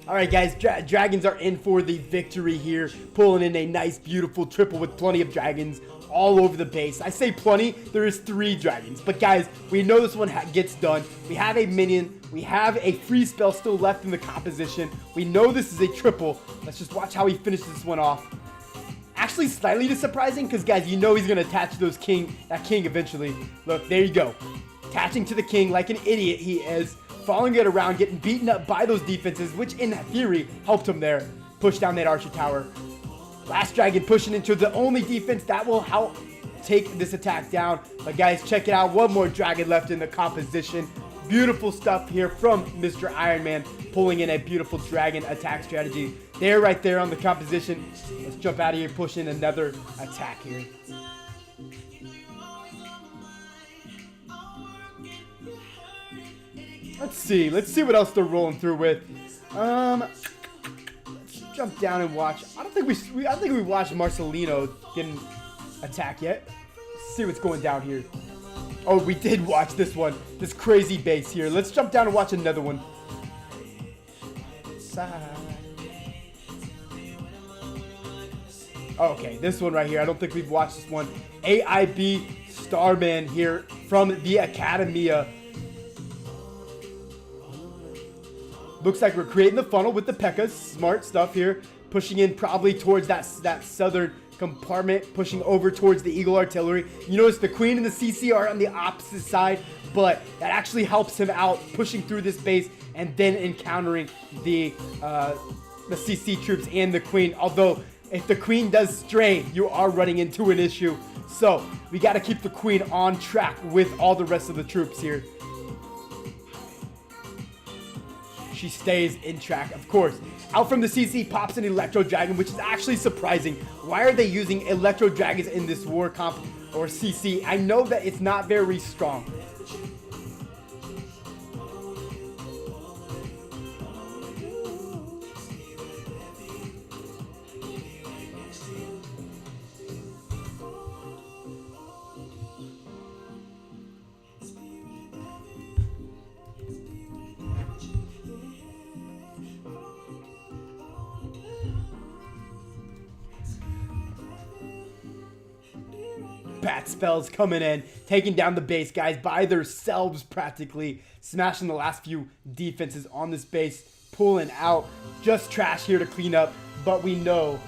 All right, guys. Dragons are in for the victory here, pulling in a nice, beautiful triple with plenty of dragons all over the base. I say plenty. There is 3 dragons, but guys, we know this one gets done. We have a minion. We have a free spell still left in the composition. We know this is a triple. Let's just watch how he finishes this one off. Actually, slightly surprising, because guys, you know he's gonna attach that king eventually. Look, there you go, attaching to the king like an idiot he is, following it around, getting beaten up by those defenses, which in theory helped him there. Push down that archer tower. Last dragon pushing into the only defense that will help take this attack down. But guys, check it out. One more dragon left in the composition. Beautiful stuff here from Mr. Iron Man, pulling in a beautiful dragon attack strategy. There, right there on the composition. Let's jump out of here, push in another attack here. Let's see what else they're rolling through with. Let's jump down and watch. I think we watched Marcelino getting attacked yet. Let's see what's going down here. Oh, we did watch this one. This crazy base here. Let's jump down and watch another one. Okay, this one right here. I don't think we've watched this one. AIB Starman here from the Academia. Looks like we're creating the funnel with the P.E.K.K.A.s. Smart stuff here. Pushing in probably towards that southern compartment, pushing over towards the Eagle Artillery. You notice the Queen and the CC are on the opposite side, but that actually helps him out, pushing through this base and then encountering the CC troops and the Queen. Although, if the Queen does stray, you are running into an issue. So, we got to keep the Queen on track with all the rest of the troops here. She stays in track, of course. Out from the CC pops an Electro Dragon, which is actually surprising. Why are they using Electro Dragons in this war comp or CC? I know that it's not very strong. bat spells coming in, taking down the base, guys, by themselves practically, smashing the last few defenses on this base, pulling out. Just trash here to clean up, but we know.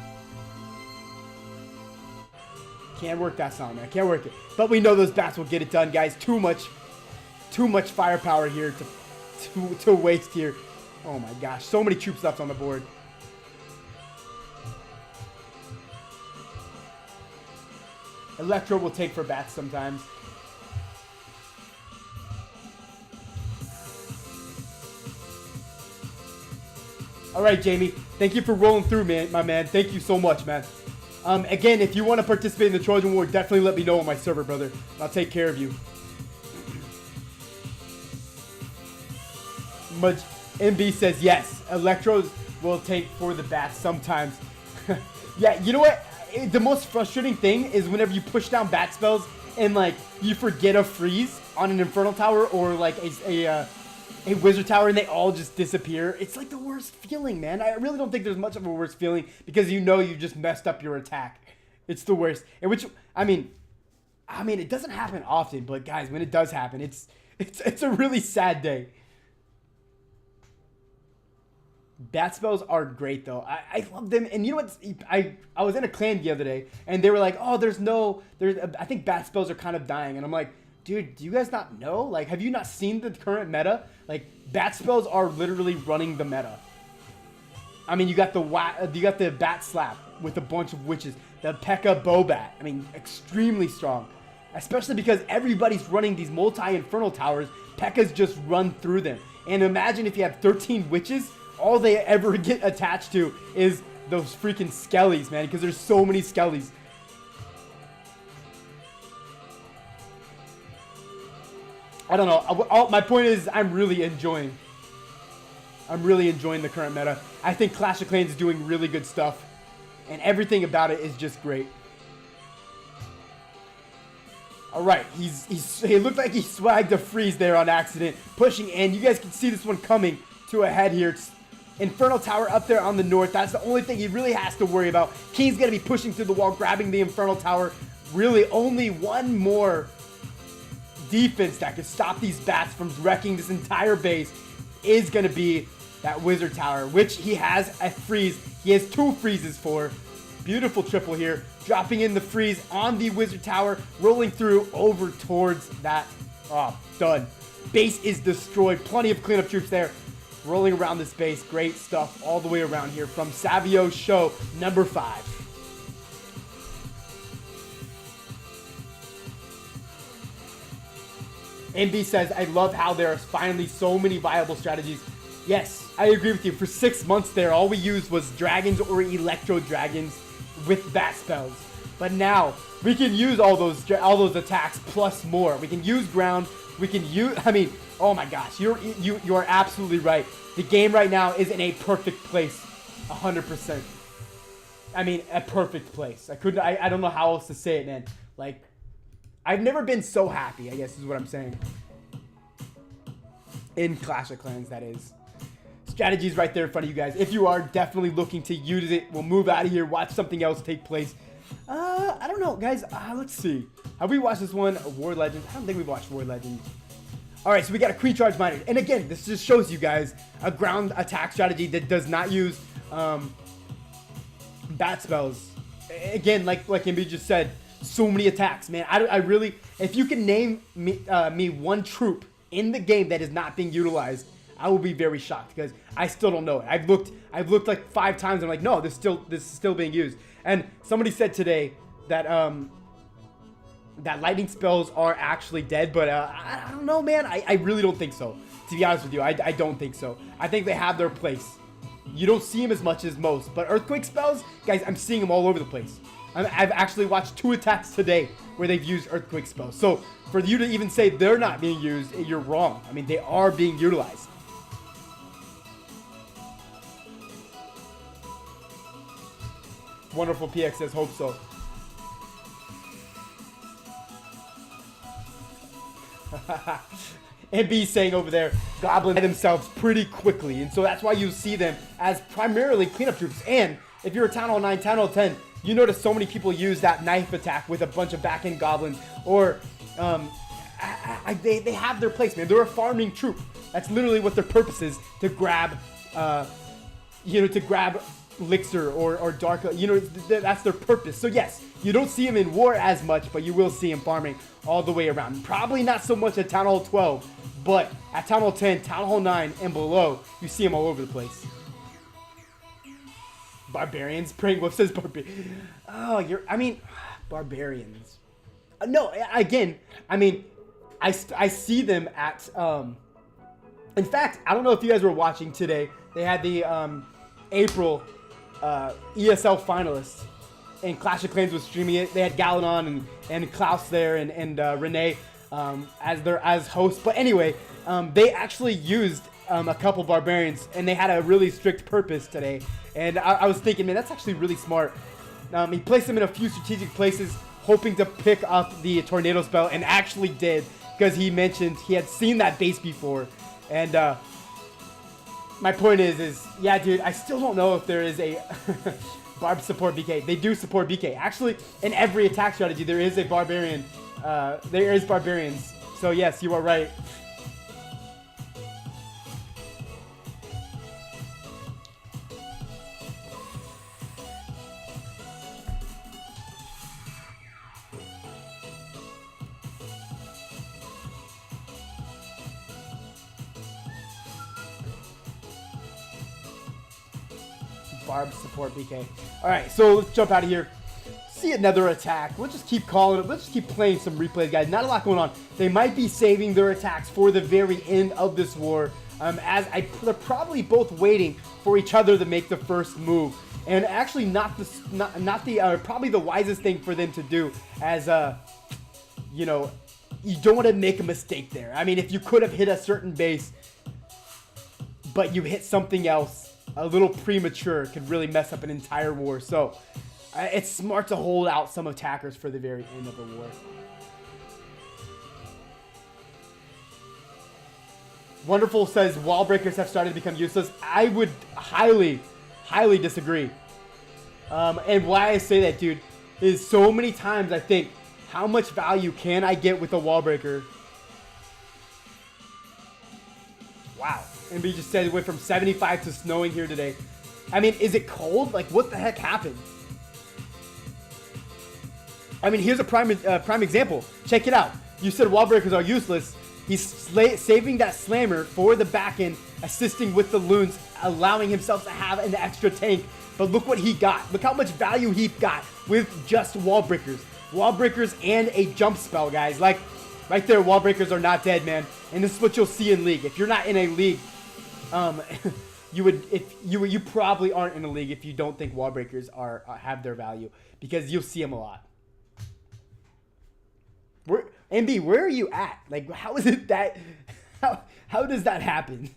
Can't work that sound, man. Can't work it. But we know those bats will get it done, guys. Too much firepower here to waste here. Oh my gosh, so many troops left on the board. Electro will take for bats sometimes. All right, Jamie. Thank you for rolling through, man, my man. Thank you so much, man. Again, if you want to participate in the Trojan War, definitely let me know on my server, brother. I'll take care of you. MB says yes. Electros will take for the bats sometimes. Yeah, you know what? The most frustrating thing is whenever you push down bat spells and like you forget a freeze on an Infernal Tower or like a Wizard Tower and they all just disappear. It's like the worst feeling, man. I really don't think there's much of a worse feeling because you know you just messed up your attack. It's the worst. And which I mean it doesn't happen often, but guys, when it does happen, it's a really sad day. Bat spells are great though. I love them. And you know what? I was in a clan the other day and they were like, oh, I think bat spells are kind of dying. And I'm like, dude, do you guys not know? Like, have you not seen the current meta? Like, bat spells are literally running the meta. I mean, you got the bat slap with a bunch of witches. The P.E.K.K.A. Bobat. I mean, extremely strong. Especially because everybody's running these multi-infernal towers. P.E.K.K.A.'s just run through them. And imagine if you have 13 witches, all they ever get attached to is those freaking skellies, man. Because there's so many skellies. I don't know. My point is, I'm really enjoying the current meta. I think Clash of Clans is doing really good stuff, and everything about it is just great. All right, he looked like he swagged a freeze there on accident, pushing in. You guys can see this one coming to a head here. It's Infernal Tower up there on the north. That's the only thing he really has to worry about. King's gonna be pushing through the wall, grabbing the Infernal Tower. Really, only one more defense that could stop these bats from wrecking this entire base is going to be that Wizard Tower, which he has a freeze. He has 2 freezes for. Beautiful triple here. Dropping in the freeze on the Wizard Tower, rolling through over towards that. Oh, done. Base is destroyed. Plenty of cleanup troops there. Rolling around this base. Great stuff all the way around here from Savio Show number 5. MB says, I love how there are finally so many viable strategies. Yes, I agree with you. For 6 months there, all we used was dragons or electro dragons with bat spells. But now, we can use all those attacks plus more. We can use ground. We can use, I mean, oh my gosh, you are absolutely right. The game right now is in a perfect place. 100%. I mean, a perfect place. I don't know how else to say it, man. Like, I've never been so happy, I guess is what I'm saying. In Clash of Clans, that is. Strategies right there in front of you guys. If you are definitely looking to use it, we'll move out of here, watch something else take place. I don't know, guys. Let's see. Have we watched this one, War Legends? I don't think we've watched War Legends. All right, so we got a Queen Charge Miner. And again, this just shows you guys a ground attack strategy that does not use bat spells. Again, like MB just said, so many attacks, man. I really, if you can name me one troop in the game that is not being utilized, I will be very shocked because I still don't know it. I've looked like 5 times and I'm like, no, this is still being used. And somebody said today that that lightning spells are actually dead, but I don't know, man. I really don't think so. To be honest with you, I don't think so. I think they have their place. You don't see them as much as most, but earthquake spells, guys, I'm seeing them all over the place. I've actually watched 2 attacks today where they've used earthquake spells. So for you to even say they're not being used, you're wrong. I mean, they are being utilized. Wonderful PX says, hope so. MB saying over there, goblins themselves pretty quickly. And so that's why you see them as primarily cleanup troops. And if you're a Town Hall 9, Town Hall 10, you notice so many people use that knife attack with a bunch of back-end goblins, or they have their place, man. They're a farming troop. That's literally what their purpose is, to grab, to grab elixir or dark, that's their purpose. So yes, you don't see them in war as much, but you will see them farming all the way around. Probably not so much at Town Hall 12, but at Town Hall 10, Town Hall 9, and below, you see them all over the place. Barbarians. Praying Wolf says barbarians. Oh, barbarians. No, again, I mean, I see them at, in fact, I don't know if you guys were watching today. They had the April ESL finalists, and Clash of Clans was streaming it. They had Gallon on and Klaus there and Renee as hosts. But anyway, they actually used a couple barbarians, and they had a really strict purpose today. And I was thinking, man, that's actually really smart. He placed them in a few strategic places, hoping to pick up the tornado spell, and actually did, because he mentioned he had seen that base before. And my point is yeah, dude, I still don't know if there is a Barb support BK. They do support BK. Actually, in every attack strategy, there is a barbarian. There is barbarians. So yes, you are right. Barb support BK. Alright, so let's jump out of here. See another attack. We'll just keep calling it. Let's just keep playing some replays, guys. Not a lot going on. They might be saving their attacks for the very end of this war. They're probably both waiting for each other to make the first move. And actually probably the wisest thing for them to do, as you don't want to make a mistake there. I mean, if you could have hit a certain base, but you hit something else a little premature, could really mess up an entire war. So it's smart to hold out some attackers for the very end of the war. Wonderful says wall breakers have started to become useless. I would highly disagree. And why I say that, dude, is so many times I think, how much value can I get with a wall breaker? Wow. MB just said it went from 75 to snowing here today. I mean, is it cold? Like, what the heck happened? I mean, here's a prime example. Check it out. You said wall breakers are useless. He's saving that slammer for the back end, assisting with the loons, allowing himself to have an extra tank. But look what he got. Look how much value he got with just wall breakers. Wall breakers and a jump spell, guys. Like, right there, wall breakers are not dead, man. And this is what you'll see in League. If you're not in a League, you probably aren't in a League if you don't think wall breakers have their value, because you'll see them a lot. MB, where are you at? Like, how is it that, how does that happen?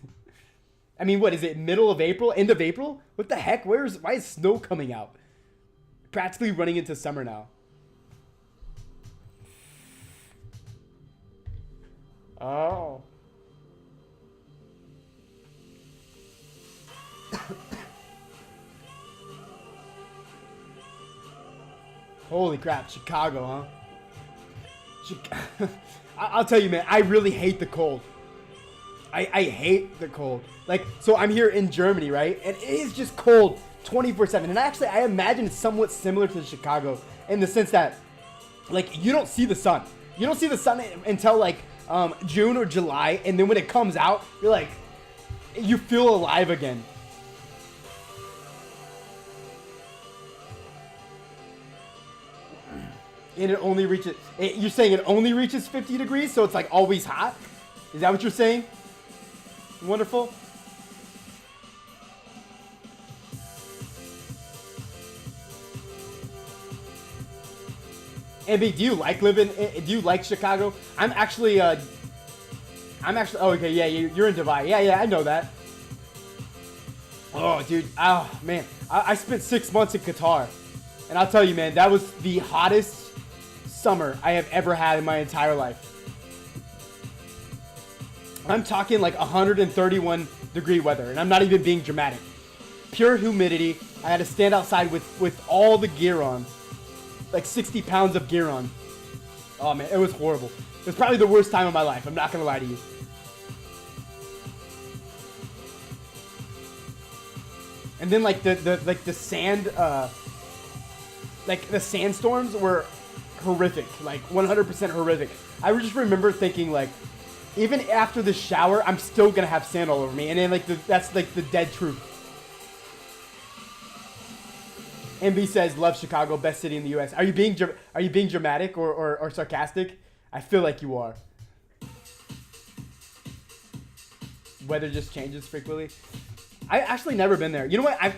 I mean, what is it, middle of April, end of April? What the heck? Why is snow coming out? Practically running into summer now. Oh. Holy crap, Chicago, huh? I'll tell you, man, I really hate the cold. I hate the cold. Like, so I'm here in Germany, right? And it is just cold 24/7. And actually, I imagine it's somewhat similar to Chicago in the sense that, like, you don't see the sun. You don't see the sun until, like, June or July. And then when it comes out, you're like, you feel alive again. And it only reaches, you're saying it only reaches 50 degrees, so it's like always hot? Is that what you're saying? Wonderful. MB, do you like Chicago? I'm actually, oh, okay, yeah, you're in Dubai. Yeah, I know that. Oh, dude, oh, man. I spent 6 months in Qatar. And I'll tell you, man, that was the hottest summer I have ever had in my entire life. I'm talking like 131 degree weather, and I'm not even being dramatic. pure humidity. I had to stand outside with all the gear on. Like 60 pounds of gear on. Oh man, it was horrible. It was probably the worst time of my life. I'm not gonna lie to you. And then like the sand, like the sandstorms were horrific, like 100% horrific. I just remember thinking like, even after the shower, I'm still gonna have sand all over me, and then like that's like the dead truth. MB says, "Love Chicago, best city in the U.S." Are you being dramatic or sarcastic? I feel like you are. Weather just changes frequently. I actually never been there. You know what? I've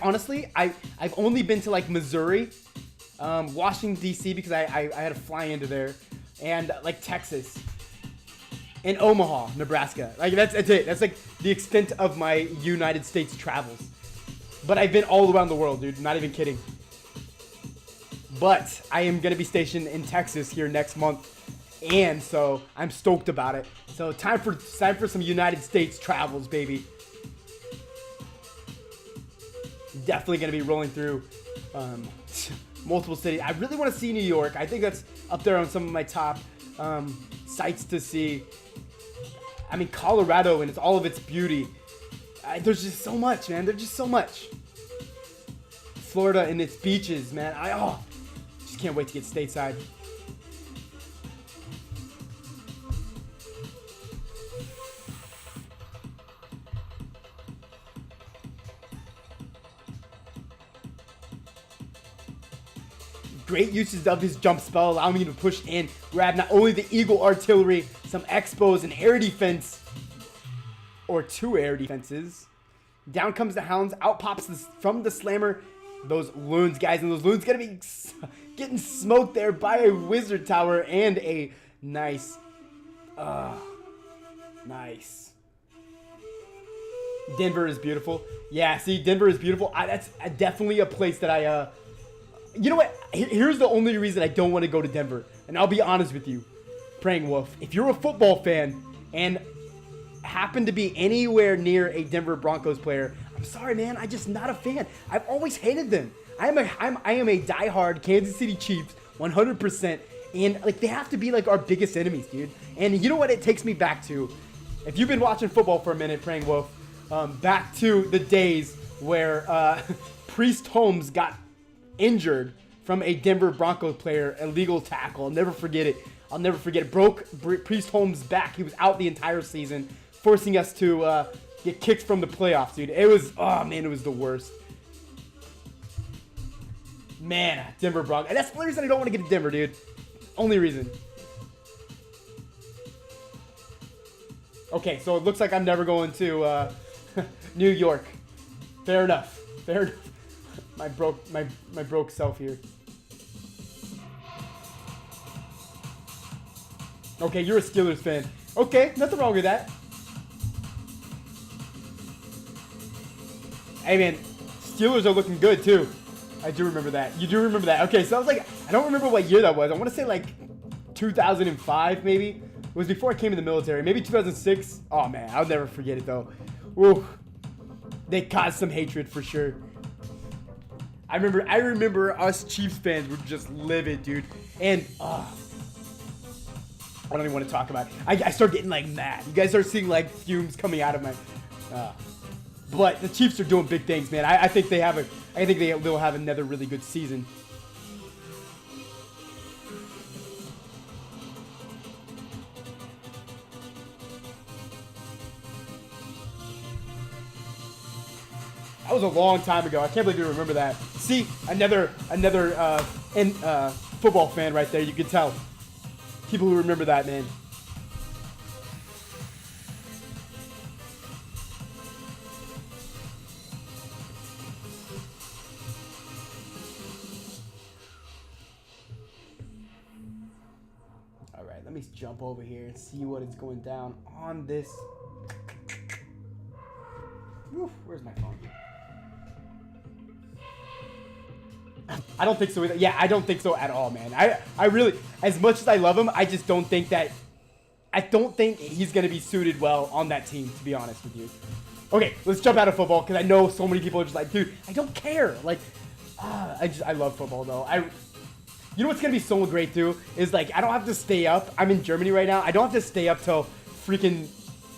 only been to like Missouri, Washington D.C. because I had to fly into there, and like Texas, and Omaha, Nebraska. Like that's it. That's like the extent of my United States travels. But I've been all around the world, dude. Not even kidding. But I am gonna be stationed in Texas here next month, and so I'm stoked about it. So time for some United States travels, baby. Definitely gonna be rolling through multiple cities. I really want to see New York. I think that's up there on some of my top sites to see. I mean, Colorado and it's all of its beauty. There's just so much, man. There's just so much. Florida and its beaches, man. Just can't wait to get stateside. Great uses of his jump spell, allowing me to push in, grab not only the Eagle artillery, some expos and air defense, or 2 air defenses. Down comes the hounds, out pops from the slammer. Those loons, guys, and those loons gonna be getting smoked there by a wizard tower and a nice, nice. Denver is beautiful. Yeah, see, Denver is beautiful. That's definitely a place that I, you know what? Here's the only reason I don't want to go to Denver, and I'll be honest with you, Praying Wolf. If you're a football fan and happen to be anywhere near a Denver Broncos player, I'm sorry, man. I'm just not a fan. I've always hated them. I am a diehard Kansas City Chiefs, 100%, and like they have to be like our biggest enemies, dude. And you know what? It takes me back to, if you've been watching football for a minute, Praying Wolf, back to the days where Priest Holmes got injured from a Denver Broncos player, illegal tackle. I'll never forget it. Broke Priest Holmes' back. He was out the entire season, forcing us to get kicked from the playoffs, dude. It was, oh man, it was the worst. Man, Denver Broncos. And that's the only reason I don't want to get to Denver, dude. Only reason. Okay, so it looks like I'm never going to New York. Fair enough. My broke self here. Okay, you're a Steelers fan. Okay, nothing wrong with that. Hey man, Steelers are looking good too. I do remember that. You do remember that. Okay, so I was like, I don't remember what year that was. I want to say like 2005 maybe. It was before I came in the military. Maybe 2006. Oh man, I'll never forget it though. Woo. They caused some hatred for sure. I remember us Chiefs fans were just livid, dude. And I don't even want to talk about it. I start getting like mad. You guys start seeing like fumes coming out of my. But the Chiefs are doing big things, man. I think they'll have another really good season. That was a long time ago. I can't believe you remember that. See, another football fan right there. You can tell. People who remember that, man. All right, let me jump over here and see what is going down on this. Whew, where's my phone? I don't think so either. Yeah, I don't think so at all, man. I really, as much as I love him, I just don't think he's going to be suited well on that team, to be honest with you. Okay, let's jump out of football because I know so many people are just like, dude, I don't care. Like, I love football though. You know what's gonna be so great too is like I don't have to stay up. I'm in Germany right now. I don't have to stay up till freaking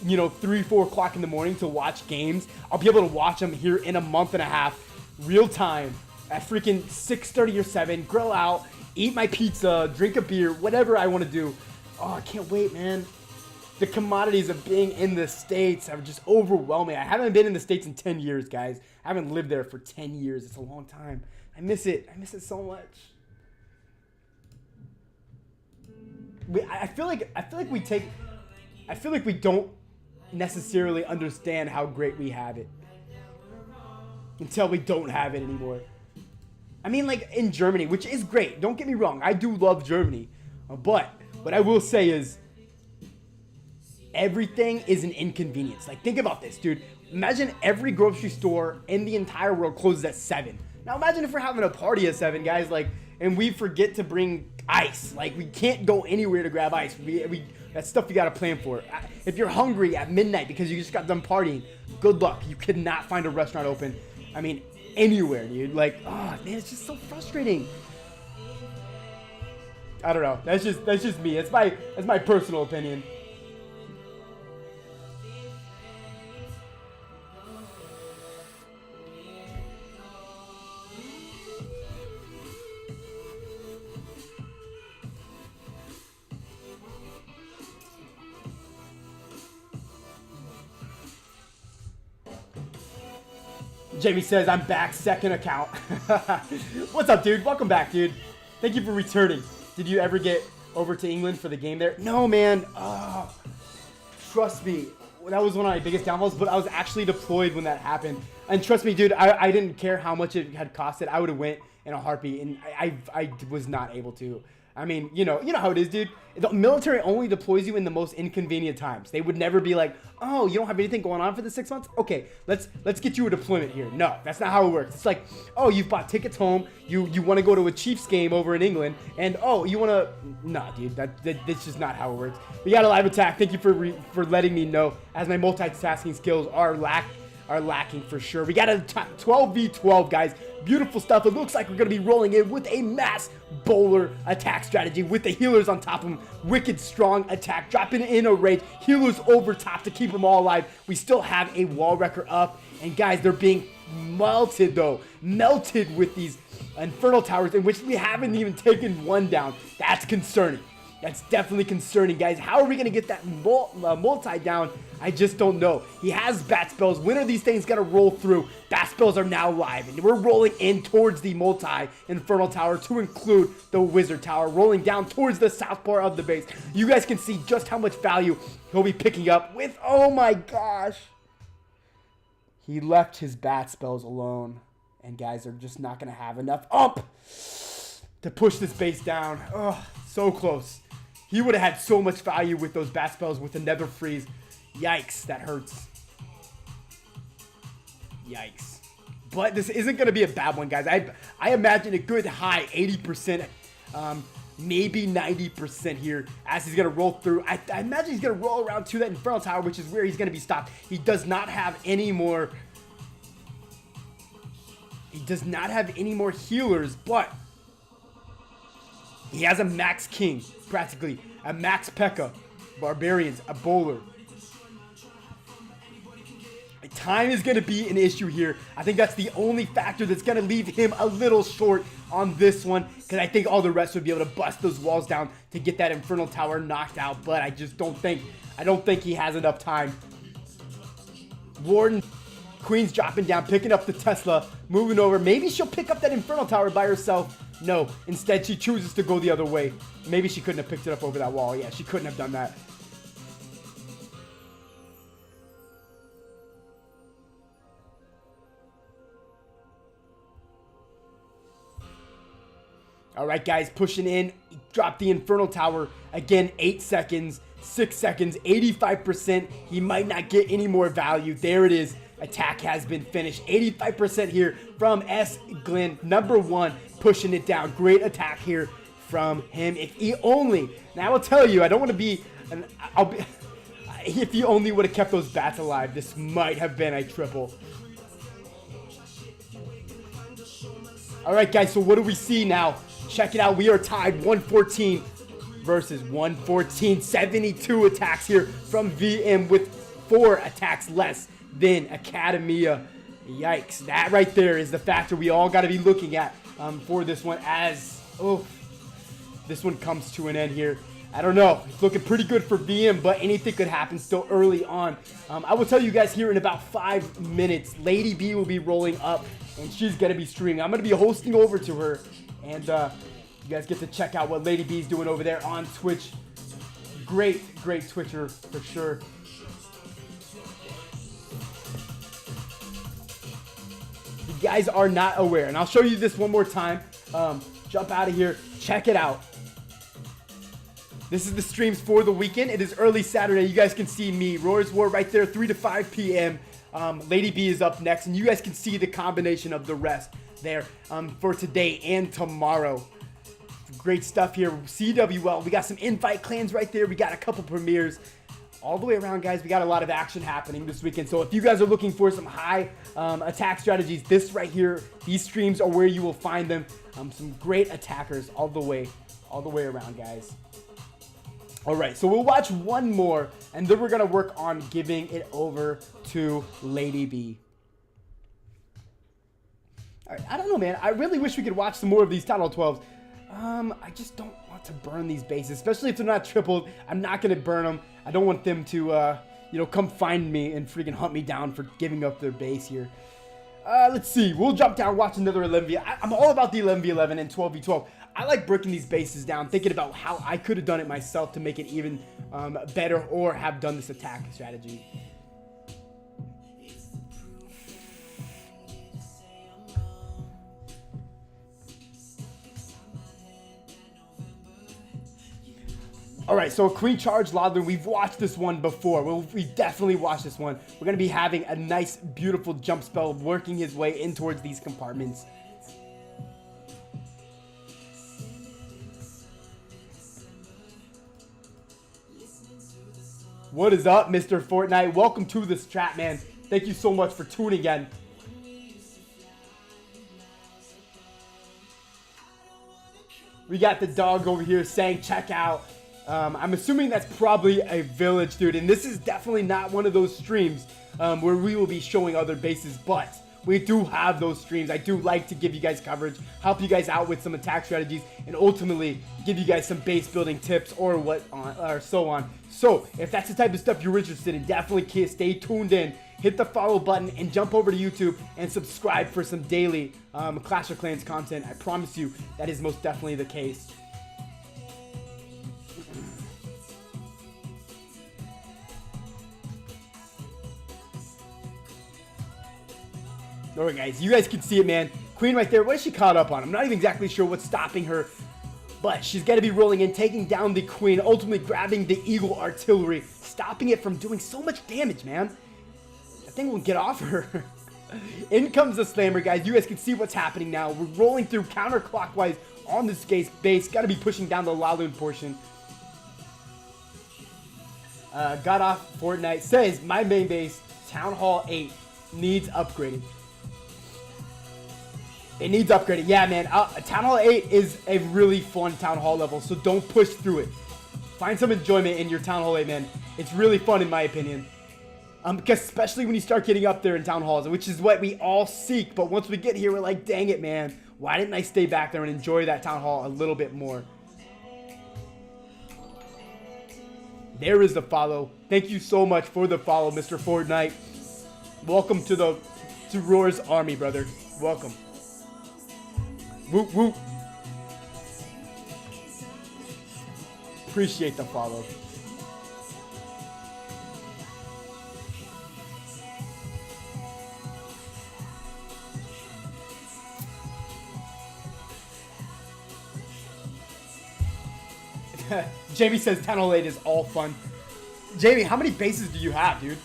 3, 4 o'clock in the morning to watch games. I'll be able to watch them here in a month and a half, real time at freaking 6:30 or 7. Grill out, eat my pizza, drink a beer, whatever I want to do. Oh, I can't wait, man. The commodities of being in the States are just overwhelming. I haven't been in the States in 10 years, guys. I haven't lived there for 10 years. It's a long time. I miss it. I miss it so much. I feel like we don't necessarily understand how great we have it until we don't have it anymore. I mean, like in Germany, which is great. Don't get me wrong. I do love Germany. But what I will say is everything is an inconvenience. Like, think about this, dude. Imagine every grocery store in the entire world closes at 7. Now, imagine if we're having a party at 7, guys, like, and we forget to bring ice. Like, we can't go anywhere to grab ice. That's stuff you got to plan for. If you're hungry at midnight because you just got done partying, good luck. You could not find a restaurant open. I mean, anywhere, dude. Like, oh, man, it's just so frustrating. I don't know. That's just me. That's my personal opinion. Jamie says, I'm back, second account. What's up, dude? Welcome back, dude. Thank you for returning. Did you ever get over to England for the game there? No, man. Oh, trust me. That was one of my biggest downfalls, but I was actually deployed when that happened. And trust me, dude, I didn't care how much it had costed. I would have went in a heartbeat, and I was not able to. I mean, you know how it is, dude. The military only deploys you in the most inconvenient times. They would never be like, oh, you don't have anything going on for the 6 months? Okay, let's get you a deployment here. No, that's not how it works. It's like, oh, you've bought tickets home. You want to go to a Chiefs game over in England, and oh, you want to... Nah, dude, that's just not how it works. We got a live attack. Thank you for letting me know, as my multitasking skills are lacking for sure. We got a 12v12, guys. Beautiful stuff. It looks like we're going to be rolling in with a mass bowler attack strategy with the healers on top of them. Wicked strong attack. Dropping in a rage. Healers over top to keep them all alive. We still have a wall wrecker up. And guys, they're being melted though. Melted with these infernal towers in which we haven't even taken one down. That's concerning. That's definitely concerning, guys. How are we going to get that multi down? I just don't know. He has bat spells. When are these things going to roll through? Bat spells are now live, and we're rolling in towards the multi-infernal tower to include the wizard tower, rolling down towards the south part of the base. You guys can see just how much value he'll be picking up with, oh my gosh. He left his bat spells alone, and guys are just not going to have enough up to push this base down. Oh, so close. He would have had so much value with those bat spells with the nether freeze. Yikes, that hurts. Yikes. But this isn't going to be a bad one, guys. I imagine a good high 80%, maybe 90% here as he's going to roll through. I imagine he's going to roll around to that infernal tower, which is where he's going to be stopped. He does not have any more... He does not have any more healers, but... He has a max king, practically. A max P.E.K.K.A. Barbarians, a bowler. Time is going to be an issue here. I think that's the only factor that's going to leave him a little short on this one. Because I think all the rest would be able to bust those walls down to get that infernal tower knocked out. But I just don't think, he has enough time. Warden, Queen's dropping down, picking up the Tesla, moving over. Maybe she'll pick up that infernal tower by herself. No, instead she chooses to go the other way. Maybe she couldn't have picked it up over that wall. Yeah, she couldn't have done that. All right, guys, pushing in. Drop the infernal tower. Again, 8 seconds, 6 seconds, 85%. He might not get any more value. There it is. Attack has been finished. 85% here from S. Glenn, number 1, pushing it down. Great attack here from him. If he only... Now, I will tell you, I don't want to be... If he only would have kept those bats alive, this might have been a triple. All right, guys, so what do we see now? Check it out. We are tied 114 versus 114. 72 attacks here from VM with 4 attacks less than Academia. Yikes. That right there is the factor we all got to be looking at for this one as, this one comes to an end here. I don't know. It's looking pretty good for VM, but anything could happen still early on. I will tell you guys here in about 5 minutes, Lady B will be rolling up, and she's going to be streaming. I'm going to be hosting over to her, and you guys get to check out what Lady B is doing over there on Twitch. Great Twitcher for sure. You guys are not aware, and I'll show you this one more time. Jump out of here. Check it out. This is the streams for the weekend. It is early Saturday. You guys can see me. Roars War right there, 3 to 5 p.m. Lady B is up next, and you guys can see the combination of the rest there for today and tomorrow. Great stuff here. CWL. We got some invite clans right there. We got a couple premieres. All the way around, guys, we got a lot of action happening this weekend. So if you guys are looking for some high attack strategies, this right here, these streams are where you will find them. Some great attackers all the way around, guys. All right, so we'll watch one more, and then we're going to work on giving it over to Lady B. All right, I don't know, man. I really wish we could watch some more of these Town Hall 12s. I just don't want to burn these bases, especially if they're not tripled. I'm not going to burn them. I don't want them to, come find me and freaking hunt me down for giving up their base here. Let's see. We'll jump down, watch another 11v. I'm all about the 11v11 and 12v12. I like breaking these bases down, thinking about how I could have done it myself to make it even better or have done this attack strategy. All right, so Queen Charge Lodler, we've watched this one before. We definitely watched this one. We're going to be having a nice, beautiful jump spell working his way in towards these compartments. What is up, Mr. Fortnite? Welcome to the strat, man. Thank you so much for tuning in. We got the dog over here saying check out. I'm assuming that's probably a village, dude. And this is definitely not one of those streams where we will be showing other bases, but we do have those streams. I do like to give you guys coverage, help you guys out with some attack strategies, and ultimately give you guys some base building tips or so on. So if that's the type of stuff you're interested in, definitely stay tuned in. Hit the follow button and jump over to YouTube and subscribe for some daily Clash of Clans content. I promise you that is most definitely the case. Alright, guys, you guys can see it, man. Queen right there, what is she caught up on? I'm not even exactly sure what's stopping her, but she's got to be rolling in, taking down the Queen, ultimately grabbing the Eagle Artillery, stopping it from doing so much damage, man. That thing will get off her. In comes the Slammer, guys. You guys can see what's happening now. We're rolling through counterclockwise on this base. Got to be pushing down the Laloon portion. Got off Fortnite. Says, my main base, Town Hall 8, needs upgrading. It needs upgrading. Yeah, man. Town Hall 8 is a really fun Town Hall level, so don't push through it. Find some enjoyment in your Town Hall 8, man. It's really fun, in my opinion. Because especially when you start getting up there in Town Halls, which is what we all seek. But once we get here, we're like, dang it, man. Why didn't I stay back there and enjoy that Town Hall a little bit more? There is the follow. Thank you so much for the follow, Mr. Fortnite. Welcome to Roar's army, brother. Welcome. Whoop, whoop. Appreciate the follow. Jamie says Town Hall 8 is all fun. Jamie, how many bases do you have, dude?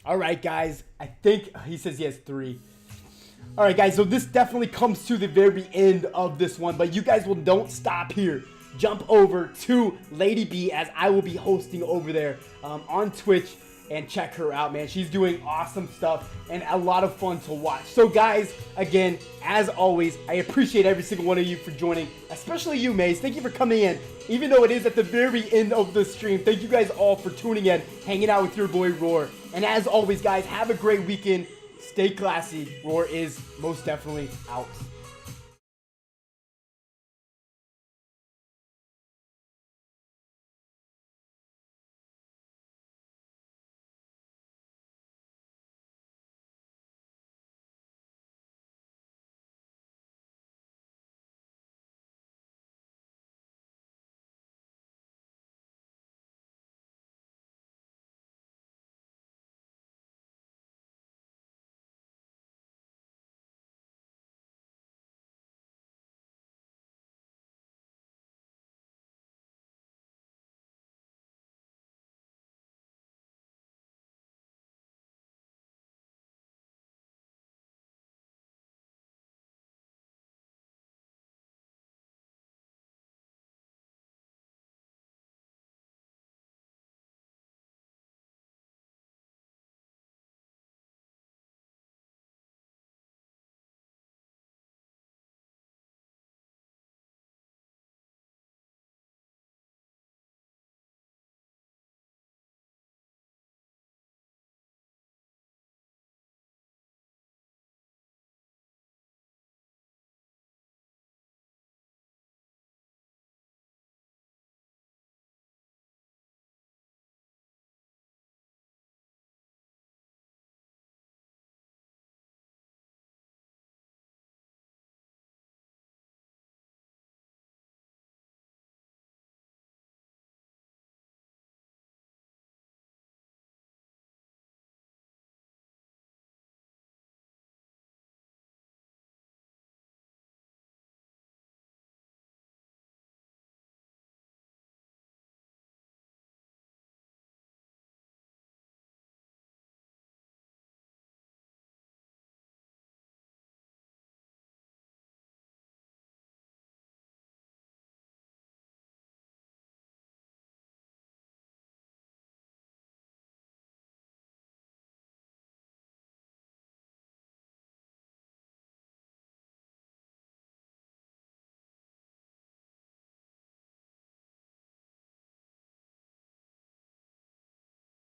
All right, guys. I think he says he has 3. All right, guys. So this definitely comes to the very end of this one, but you guys don't stop here. Jump over to Lady B, as I will be hosting over there on Twitch, and check her out, man. She's doing awesome stuff and a lot of fun to watch. So guys, again, as always, I appreciate every single one of you for joining, especially you, Maze. Thank you for coming in, even though it is at the very end of the stream. Thank you guys all for tuning in, hanging out with your boy Roar. And as always, guys, have a great weekend. Stay classy. Roar is most definitely out.